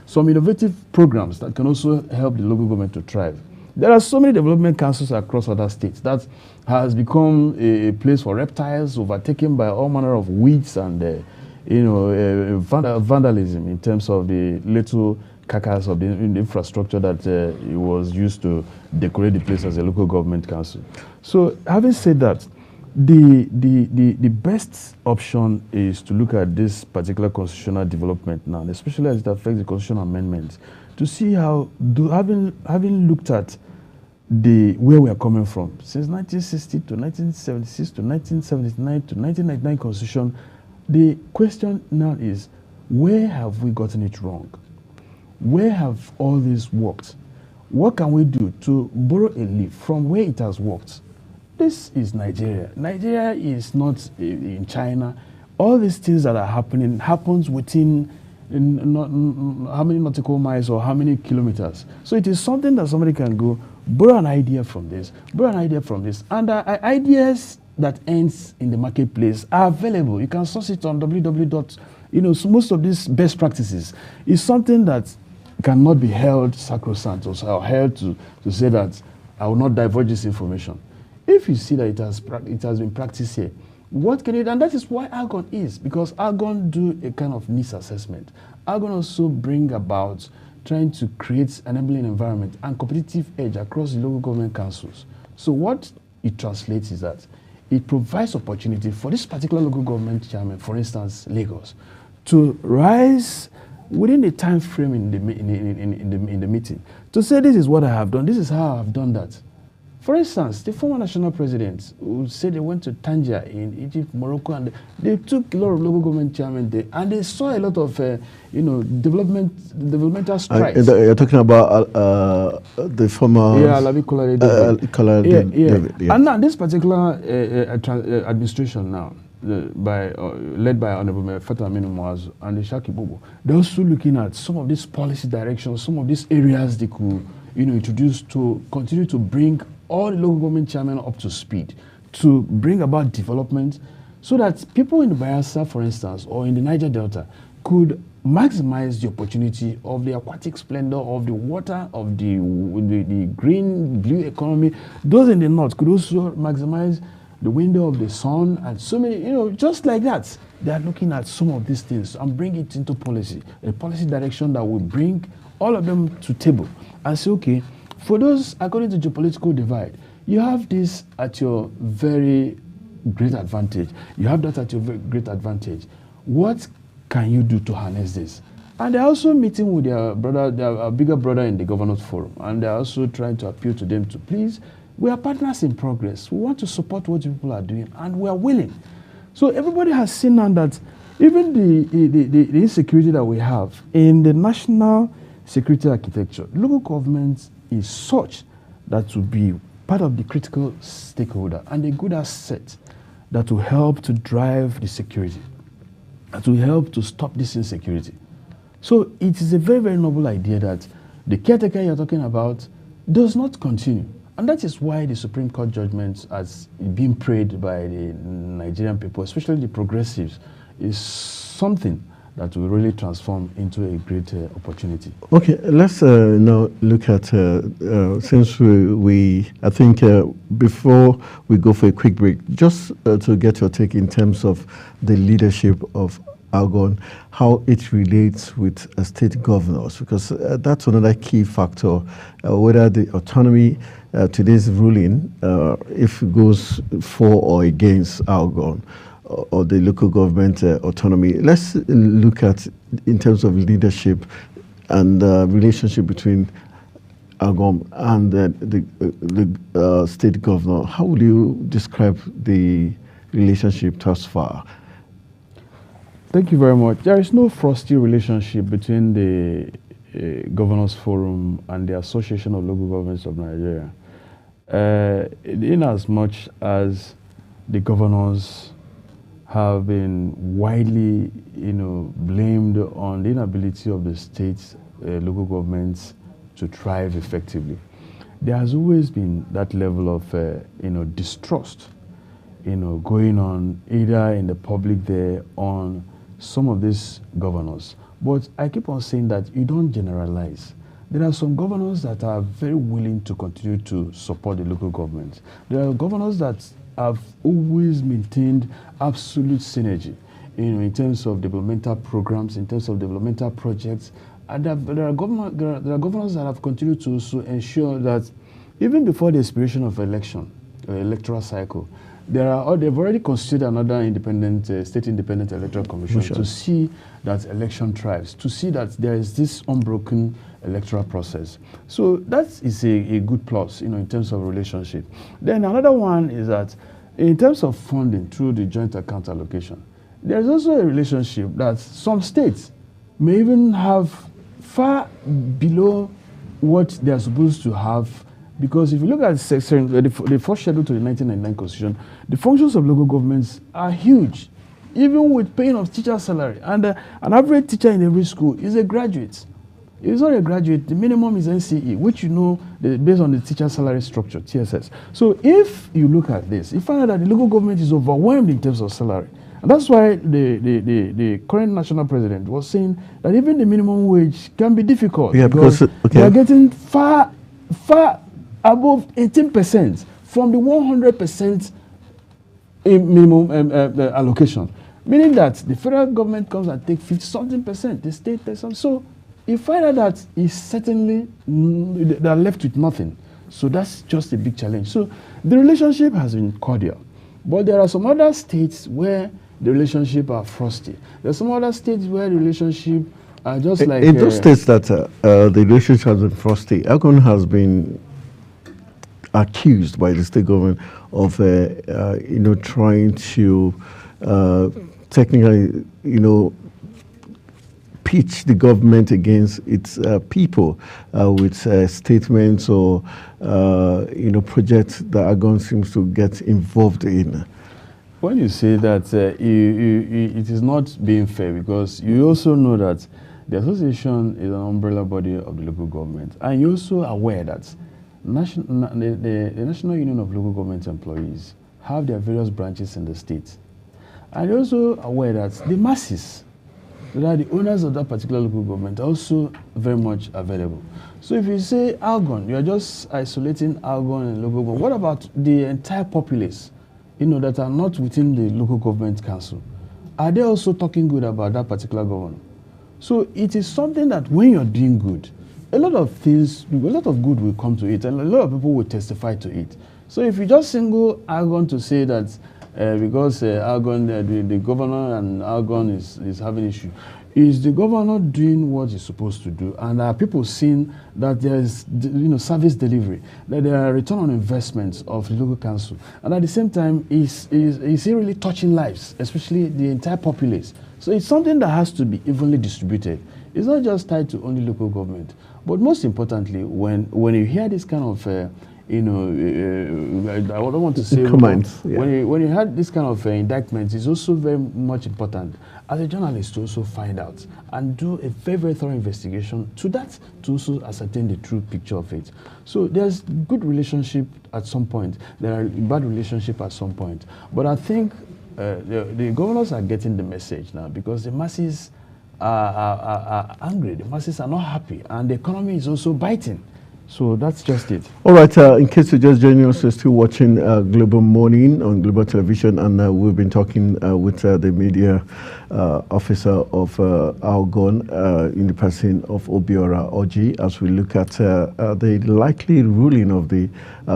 some innovative programs that can also help the local government to thrive. There are so many development councils across other states that has become a place for reptiles, overtaken by all manner of weeds and vandalism in terms of the little carcass of the infrastructure that it was used to decorate the place as a local government council. So, having said that, the best option is to look at this particular constitutional development now, especially as it affects the constitutional amendments, to see how, having looked at where we are coming from, since 1960 to 1976 to 1979 to 1999 Constitution, the question now is, where have we gotten it wrong? Where have all this worked? What can we do to borrow a leaf from where it has worked? This is Nigeria. Nigeria is not in China. All these things that are happening happens within how many nautical miles or how many kilometers. So it is something that somebody can go, borrow an idea from this, borrow an idea from this. And ideas that ends in the marketplace are available. You can source it on www. So most of these best practices is something that cannot be held sacrosanct or held to say that I will not divulge this information. If you see that it has been practiced here, what can it, and that is why Algon is, because Algon do a kind of needs assessment. Algon also bring about trying to create an enabling environment and competitive edge across the local government councils. So what it translates is that it provides opportunity for this particular local government chairman, for instance, Lagos, to rise within the time frame in the meeting, to say this is what I have done, this is how I have done that. For instance, the former national presidents who said they went to Tangier in Egypt, Morocco, and they took a lot of local government chairmen there, and they saw a lot of, developmental strides. You're talking about the former... Alabi Kolade. And now this particular administration now, led by Honorable Fatou Aminu Muazu and the Shaki Bobo, they're also looking at some of these policy directions, some of these areas they could, introduce to continue to bring all the local government chairmen up to speed, to bring about development so that people in the Bayelsa, for instance, or in the Niger Delta could maximize the opportunity of the aquatic splendor, of the water, of the green, blue economy. Those in the north could also maximize the window of the sun and so many, just like that. They are looking at some of these things and bring it into policy, a policy direction that will bring all of them to table and say, okay, for those, according to geopolitical divide, you have this at your very great advantage. You have that at your very great advantage. What can you do to harness this? And they're also meeting with their brother, their bigger brother in the Governors Forum, and they're also trying to appeal to them to please, we are partners in progress. We want to support what people are doing, and we are willing. So everybody has seen now that even the insecurity that we have in the national security architecture, local government is such that will be part of the critical stakeholder and a good asset that will help to drive the security, that will help to stop this insecurity. So it is a very, very noble idea that the caretaker you're talking about does not continue. And that is why the Supreme Court judgment has been prayed by the Nigerian people, especially the progressives, is something that will really transform into a great opportunity. Okay, let's now look at, since I think before we go for a quick break, just to get your take in terms of the leadership of ALGON, how it relates with state governors, because that's another key factor, whether the autonomy, today's ruling, if it goes for or against ALGON, or the local government autonomy. Let's look at, in terms of leadership and relationship between ALGON and the state governor. How would you describe the relationship thus far? Thank you very much. There is no frosty relationship between the Governors Forum and the Association of Local Governments of Nigeria. In as much as the governors have been widely, blamed on the inability of the states, local governments to thrive effectively. There has always been that level of, distrust, going on either in the public there on some of these governors. But I keep on saying that you don't generalize. There are some governors that are very willing to continue to support the local government. There are governors that have always maintained absolute synergy, in terms of developmental programs, in terms of developmental projects. And there are governors that have continued to also ensure that even before the expiration of electoral cycle, they've already constituted another state independent electoral commission to see that election thrives, to see that there is this unbroken electoral process. So that is a good plus, in terms of relationship. Then another one is that in terms of funding through the joint account allocation, there is also a relationship that some states may even have far below what they are supposed to have. Because if you look at the first schedule to the 1999 Constitution, the functions of local governments are huge, even with paying of teacher salary. And an average teacher in every school is a graduate. If it's not a graduate, the minimum is NCE, which based on the teacher salary structure, TSS. So if you look at this, you find out that the local government is overwhelmed in terms of salary. And that's why the current national president was saying that even the minimum wage can be difficult. Yeah, because they are getting far above 18% from the 100% minimum allocation, meaning that the federal government comes and takes 50-something%, the state takes some. So you find out that it's certainly they are left with nothing. So that's just a big challenge. So the relationship has been cordial, but there are some other states where the relationship are frosty. There are some other states where the relationship are just like in those states that the relationship has been frosty. ALGON has been accused by the state government of, trying to technically, pitch the government against its people with statements or, projects that ALGON seems to get involved in. When you say that, it is not being fair, because you also know that the association is an umbrella body of the local government, and you're also aware that the National Union of Local Government Employees have their various branches in the state. And you're also aware that the masses, that are the owners of that particular local government, are also very much available. So if you say ALGON, you're just isolating ALGON and local government. What about the entire populace, that are not within the local government council? Are they also talking good about that particular government? So it is something that when you're doing good, a lot of things, a lot of good will come to it, and a lot of people will testify to it. So if you just single Algon to say that because Algon, the governor and Algon is having issue, is the governor doing what he's supposed to do? And are people seeing that there is, service delivery, that there are return on investments of the local council? And at the same time, is he really touching lives, especially the entire populace? So it's something that has to be evenly distributed. It's not just tied to only local government. But most importantly, when you hear this kind of, I don't want to say comments. Yeah. When you had this kind of indictments, it's also very much important as a journalist to also find out and do a very, very thorough investigation to that, to also ascertain the true picture of it. So there's good relationship at some point. There are bad relationship at some point. But I think the governors are getting the message now, because the masses are angry. The masses are not happy, and the economy is also biting. So that's just it. All right, in case you're just joining us, you're still watching Global Morning on Global Television, and we've been talking with the media officer of Algon in the person of Obiora Orji, as we look at the likely ruling of the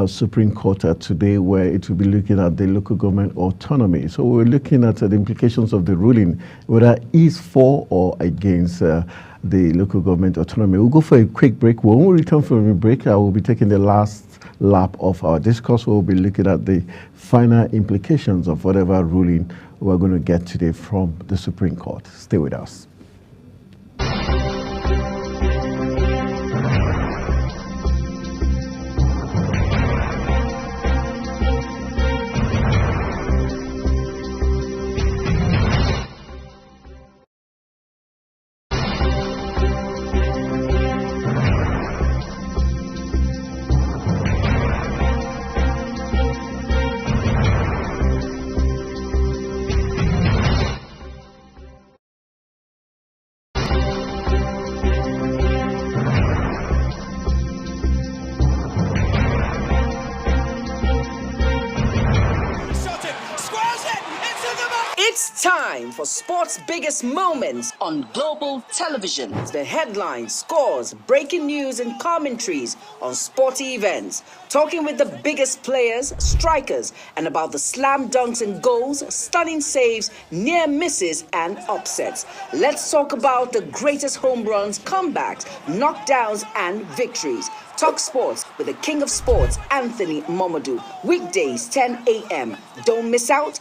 Supreme Court today, where it will be looking at the local government autonomy. So we're looking at the implications of the ruling, whether it's for or against the local government autonomy. We'll go for a quick break. When we return from a break, I will be taking the last lap of our discourse. We'll be looking at the final implications of whatever ruling we're going to get today from the Supreme Court. Stay with us. It's time for sports' biggest moments on Global Television. The headlines, scores, breaking news, and commentaries on sporty events. Talking with the biggest players, strikers, and about the slam dunks and goals, stunning saves, near misses, and upsets. Let's talk about the greatest home runs, comebacks, knockdowns, and victories. Talk sports with the king of sports, Anthony Momodu. Weekdays, 10 a.m. Don't miss out.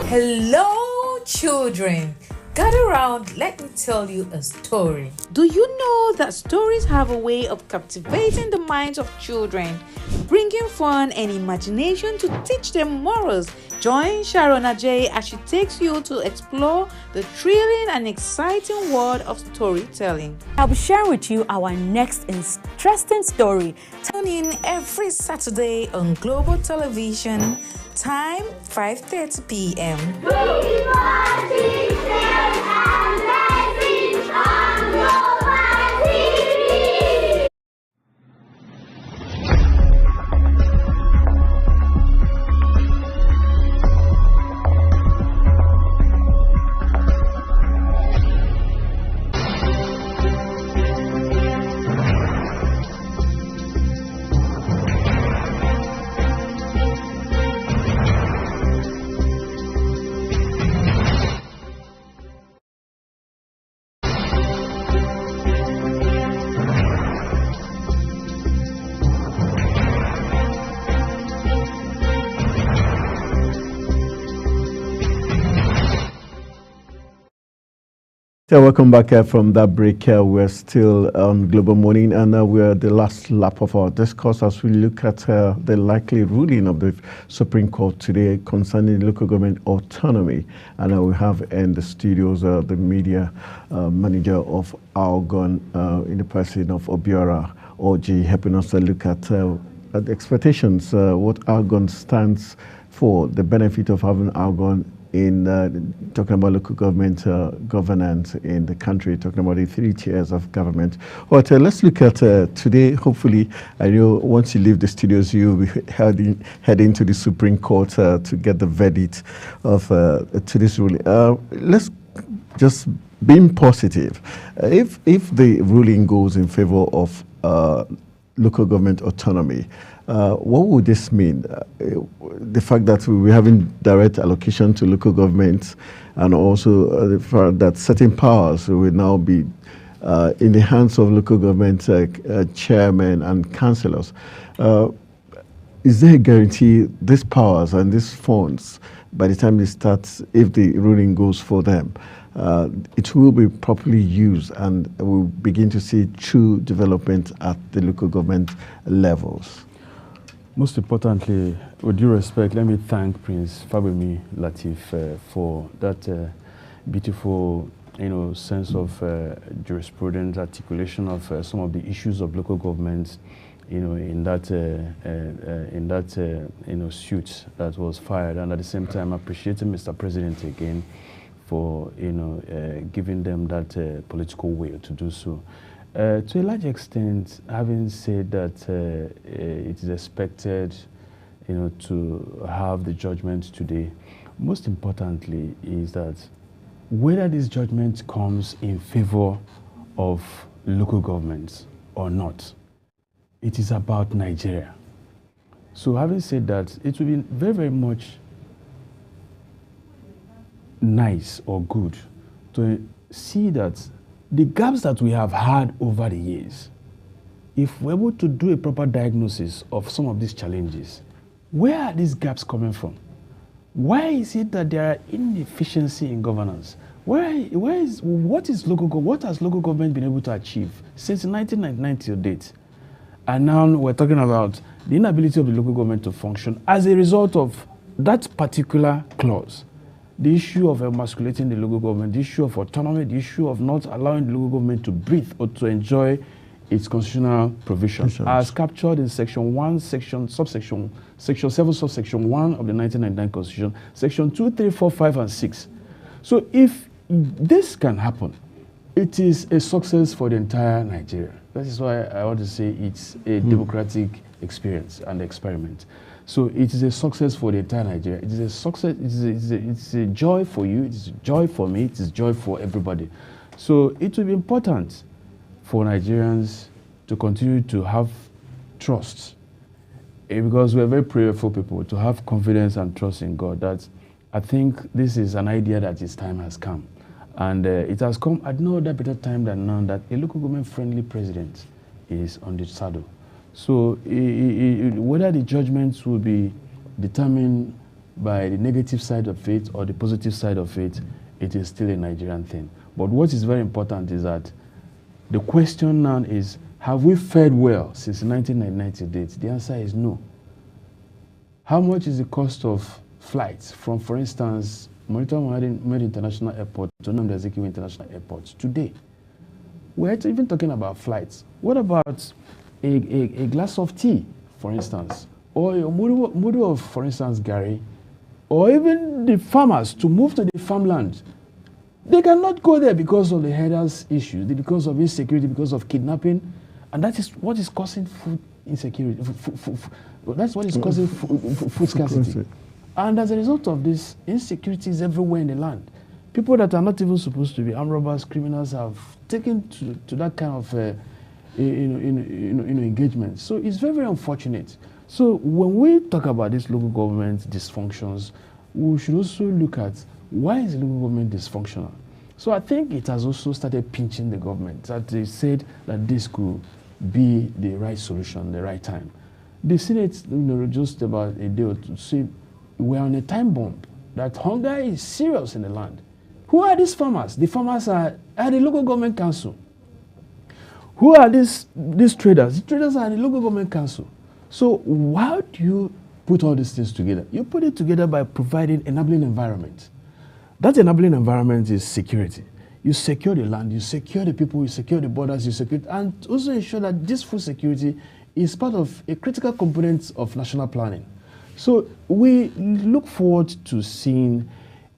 Hello, children. Gather round, let me tell you a story. Do you know that stories have a way of captivating the minds of children, bringing fun and imagination to teach them morals? Join Sharon Ajay as she takes you to explore the thrilling and exciting world of storytelling. I'll be sharing with you our next interesting story. Tune in every Saturday on Global Television, time 5:30 p.m. So welcome back from that break. We're still on Global Morning, and we're at the last lap of our discourse as we look at the likely ruling of the Supreme Court today concerning local government autonomy. And we have in the studios the media manager of Algon in the person of Obiora Orji, helping us to look at the expectations, what Algon stands for, the benefit of having Algon in talking about local government governance in the country, talking about the 3 tiers of government. But let's look at today. Hopefully, I know once you leave the studios, you'll be heading to the Supreme Court to get the verdict of today's ruling. Let's just being positive, if the ruling goes in favor of local government autonomy, what would this mean? The fact that we're having direct allocation to local governments, and also the fact that certain powers will now be in the hands of local government chairmen and councillors. Is there a guarantee these powers and these funds, by the time they start, if the ruling goes for them, it will be properly used and we'll begin to see true development at the local government levels? Most importantly, with due respect, let me thank Prince Fabemi Latif for that beautiful, sense of jurisprudence, articulation of some of the issues of local governments, in that suit that was fired, and at the same time appreciating Mr. President again for giving them that political will to do so. To a large extent, having said that it is expected, to have the judgment today, most importantly is that whether this judgment comes in favor of local governments or not, it is about Nigeria. So having said that, it will be very, very much nice or good to see that the gaps that we have had over the years, if we're able to do a proper diagnosis of some of these challenges, where are these gaps coming from? Why is it that there are inefficiency in governance? What has local government been able to achieve since 1999 till date? And now we're talking about the inability of the local government to function as a result of that particular clause. The issue of emasculating the local government, the issue of autonomy, the issue of not allowing the local government to breathe or to enjoy its constitutional provisions, as captured in Section 1, Section 7, Subsection 1 of the 1999 Constitution, Section 2, 3, 4, 5, and 6. So if this can happen, it is a success for the entire Nigeria. That is why I want to say it's a democratic experience and experiment. So it is a success for the entire Nigeria. It is a success. It's a joy for you. It is a joy for me. It is joy for everybody. So it will be important for Nigerians to continue to have trust, because we're very prayerful people, to have confidence and trust in God. That I think this is an idea that its time has come. And it has come at no other better time than now that a local government-friendly president is on the saddle. So whether the judgments will be determined by the negative side of it or the positive side of it, it is still a Nigerian thing. But what is very important is that the question now is, have we fared well since 1999 to date? The answer is no. How much is the cost of flights from, for instance, Murtala Mohammed International Airport to Nnamdi Azikiwe International Airport today? We're even talking about flights. What about a glass of tea, for instance, or a mudu of, for instance, Gary, or even the farmers to move to the farmland? They cannot go there because of the herders' issues, because of insecurity, because of kidnapping, and that is what is causing food insecurity. That's what is causing food scarcity. And as a result of this, insecurities everywhere in the land. People that are not even supposed to be armed robbers, criminals, have taken to that kind of engagement. So it's very, very unfortunate. So when we talk about these local government dysfunctions, we should also look at why is local government dysfunctional. So I think it has also started pinching the government, that they said that this could be the right solution, the right time. The Senate, just about a day or two, said we're on a time bomb, that hunger is serious in the land. Who are these farmers? The farmers are the local government council. Who are these traders? The traders are the local government council. So how do you put all these things together? You put it together by providing enabling environment. That enabling environment is security. You secure the land, you secure the people, you secure the borders, you secure, and also ensure that this food security is part of a critical component of national planning. So we look forward to seeing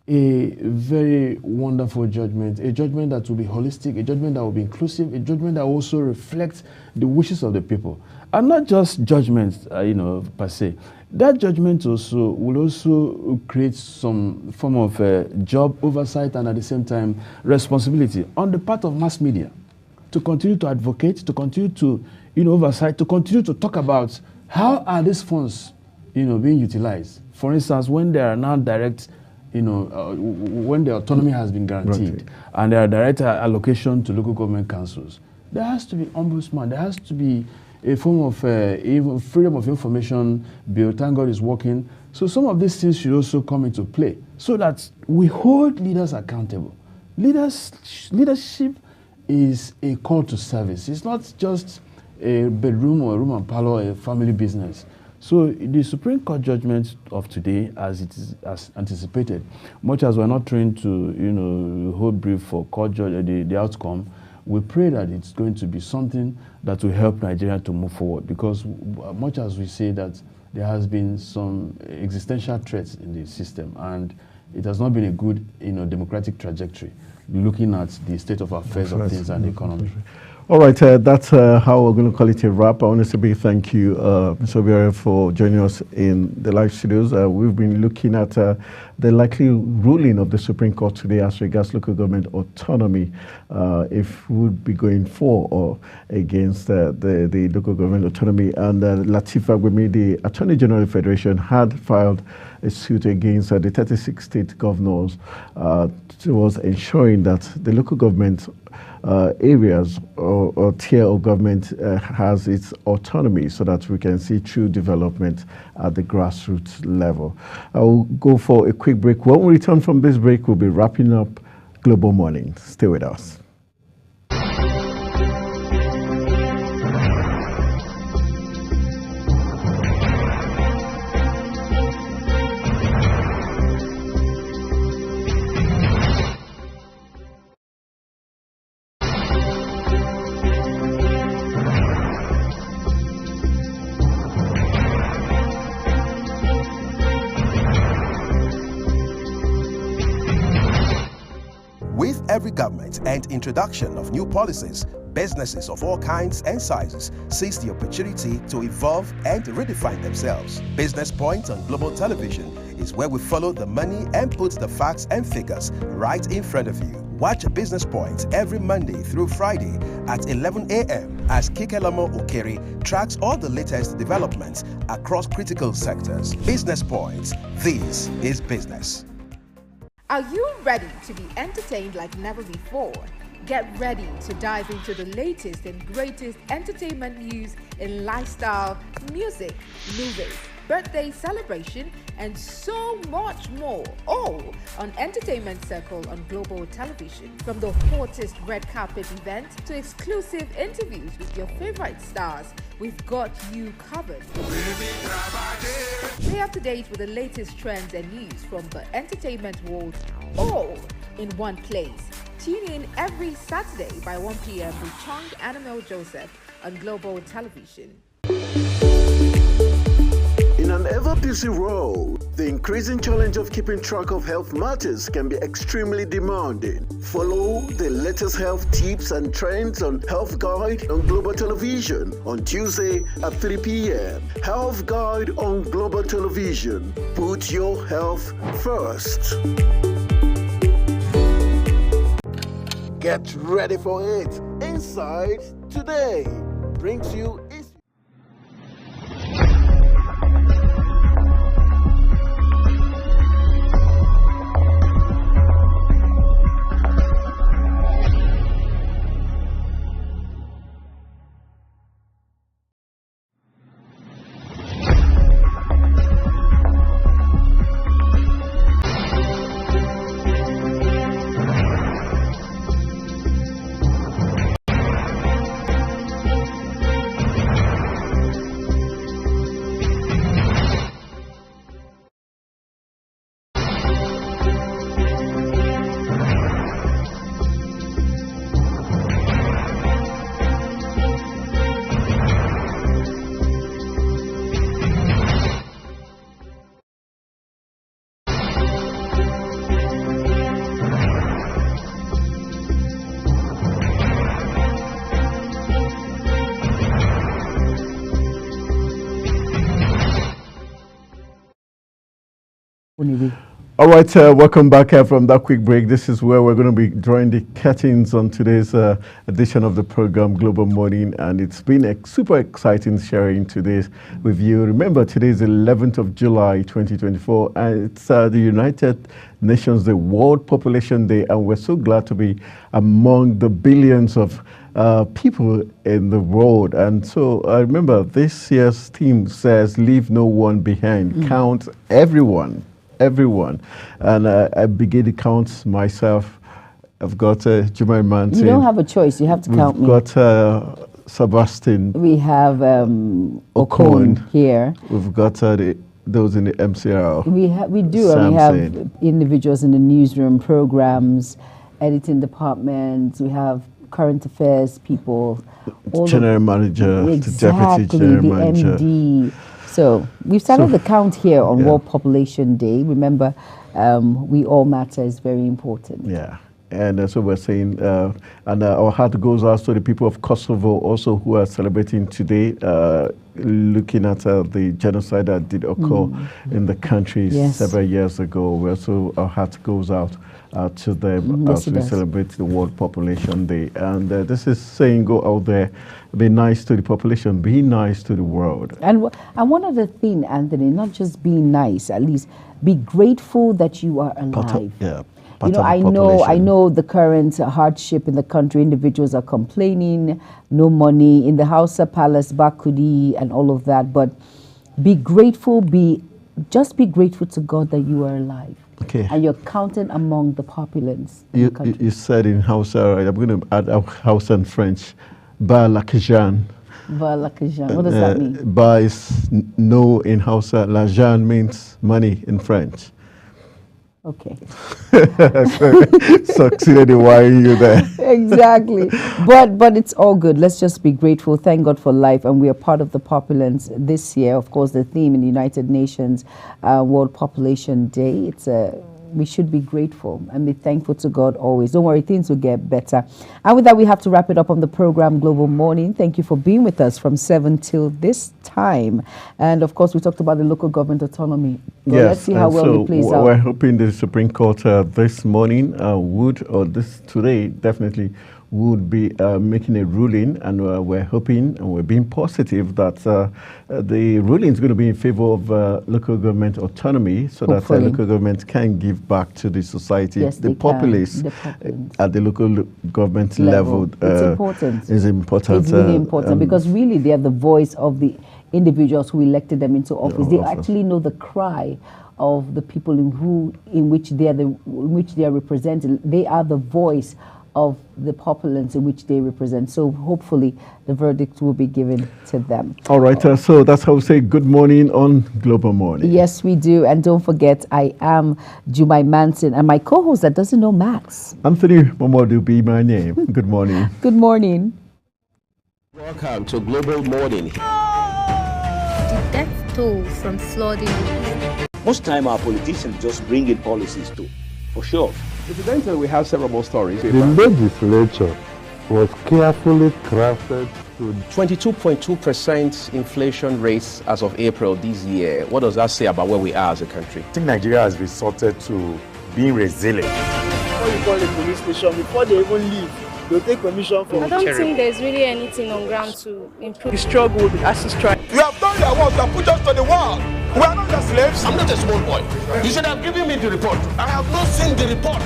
a very wonderful judgment, a judgment that will be holistic, a judgment that will be inclusive, a judgment that also reflects the wishes of the people. And not just judgments, per se. That judgment also will also create some form of job oversight and at the same time responsibility on the part of mass media to continue to advocate, to continue to oversight, to continue to talk about how are these funds being utilized. For instance, when there are now direct when the autonomy has been guaranteed and there are direct allocation to local government councils, there has to be ombudsman, there has to be a form of even freedom of information bill. Thank God is working. So some of these things should also come into play so that we hold leaders accountable. Leadership is a call to service. It's not just a bedroom or a room and parlor, a family business. So the Supreme Court judgment of today, as it is as anticipated, much as we're not trained to hold brief for court judge the outcome, we pray that it's going to be something that will help Nigeria to move forward, because much as we say that there has been some existential threats in the system and it has not been a good democratic trajectory looking at the state of affairs of things and the economy. All right, that's how we're going to call it a wrap. I want to say a big thank you, Mr. Obiora, for joining us in the live studios. We've been looking at the likely ruling of the Supreme Court today as regards local government autonomy, if we would be going for or against the local government autonomy. And Lateef Fagbemi, the Attorney General of the Federation, had filed a suit against the 36 state governors towards ensuring that the local government areas or tier of government has its autonomy so that we can see true development at the grassroots level. I will go for a quick break. When we return from this break, we'll be wrapping up Global Morning. Stay with us. Every government and introduction of new policies, businesses of all kinds and sizes seize the opportunity to evolve and redefine themselves. Business Point on Global Television is where we follow the money and put the facts and figures right in front of you. Watch Business Point every Monday through Friday at 11 a.m. as Kikelamo Okeri tracks all the latest developments across critical sectors. Business Point, this is business. Are you ready to be entertained like never before? Get ready to dive into the latest and greatest entertainment news in lifestyle, music, movies, birthday celebration, and so much more, all on Entertainment Circle on Global Television. From the hottest red carpet event to exclusive interviews with your favorite stars, we've got you covered. Stay up to date with the latest trends and news from the entertainment world, all in one place. Tune in every Saturday by 1 p.m. with Chung Annabelle Joseph on Global Television. In an ever-busy world, the increasing challenge of keeping track of health matters can be extremely demanding. Follow the latest health tips and trends on Health Guide on Global Television on Tuesday at 3 p.m. Health Guide on Global Television. Put your health first. Get ready for it. Inside Today brings you All right, welcome back from that quick break. This is where we're going to be drawing the curtains on today's edition of the program Global Morning, and it's been super exciting sharing today with you. Remember, today is the 11th of July, 2024, and it's the United Nations, the World Population Day, and we're so glad to be among the billions of people in the world. And so remember, this year's theme says, leave no one behind, count everyone. And I begin to count myself. I've got Jumai Mantin. You don't have a choice. You have to count me. We've got Sebastian. We have Okon here. We've got those in the MCR. We do. And we have individuals in the newsroom, programs, editing departments. We have current affairs people. General manager, exactly, the deputy general manager. MD. So we've started the count here on World Population Day. Remember, we all matter is very important. Yeah, and that's what we're saying. And our heart goes out to the people of Kosovo also who are celebrating today, looking at the genocide that did occur in the country several years ago. So our heart goes out to them as we celebrate the World Population Day. And this is saying, go out there, be nice to the population, be nice to the world. And one other thing, Anthony, not just being nice, at least be grateful that you are alive. You know, I know the current hardship in the country. Individuals are complaining, no money in the Hausa Palace, Bakudi, and all of that. But be grateful. Just be grateful to God that you are alive. Okay. And you're counted among the populace. You said in Hausa, right? I'm going to add Hausa and French. Ba Lakajan. Ba Lakajan. What does that mean? Ba is no in Hausa. Lajan means money in French. Okay. Succeeded in wiring you there. Exactly. But it's all good. Let's just be grateful. Thank God for life. And we are part of the populace this year. Of course, the theme in the United Nations World Population Day. We should be grateful and be thankful to God always. Don't worry, things will get better. And with that, we have to wrap it up on the program Global Morning. Thank you for being with us from 7 till this time. And of course, we talked about the local government autonomy. So let's see how well it plays out. We're hoping the Supreme Court this morning today definitely would be making a ruling, and we're hoping and we're being positive that the ruling is going to be in favor of local government autonomy, so that local government can give back to the society, the populace at the local government level. It's important. It's important. It's really important because really they are the voice of the individuals who elected them into office. They actually know the cry of the people in which they are represented. They are the voice of the populace in which they represent. So hopefully the verdict will be given to them. All right, so that's how we say good morning on Global Morning. Yes, we do. And don't forget, I am Jumai Mantin, and my co-host that doesn't know maths. Anthony Momodu be my name. Good morning. Good morning. Welcome to Global Morning. The death toll from flooding. Most time our politicians just bring in policies too, for sure. Incidentally, we have several more stories. The legislature was carefully crafted to 22.2% inflation rate as of April this year. What does that say about where we are as a country? I think Nigeria has resorted to being resilient. Before you call the police station, before they even leave, they'll take permission from I don't think there's really anything on ground to improve. The struggle with ASU strike. You have done your work, you have put us to the wall. We are not the slaves. I'm not a small boy. You should have given me the report. I have not seen the report.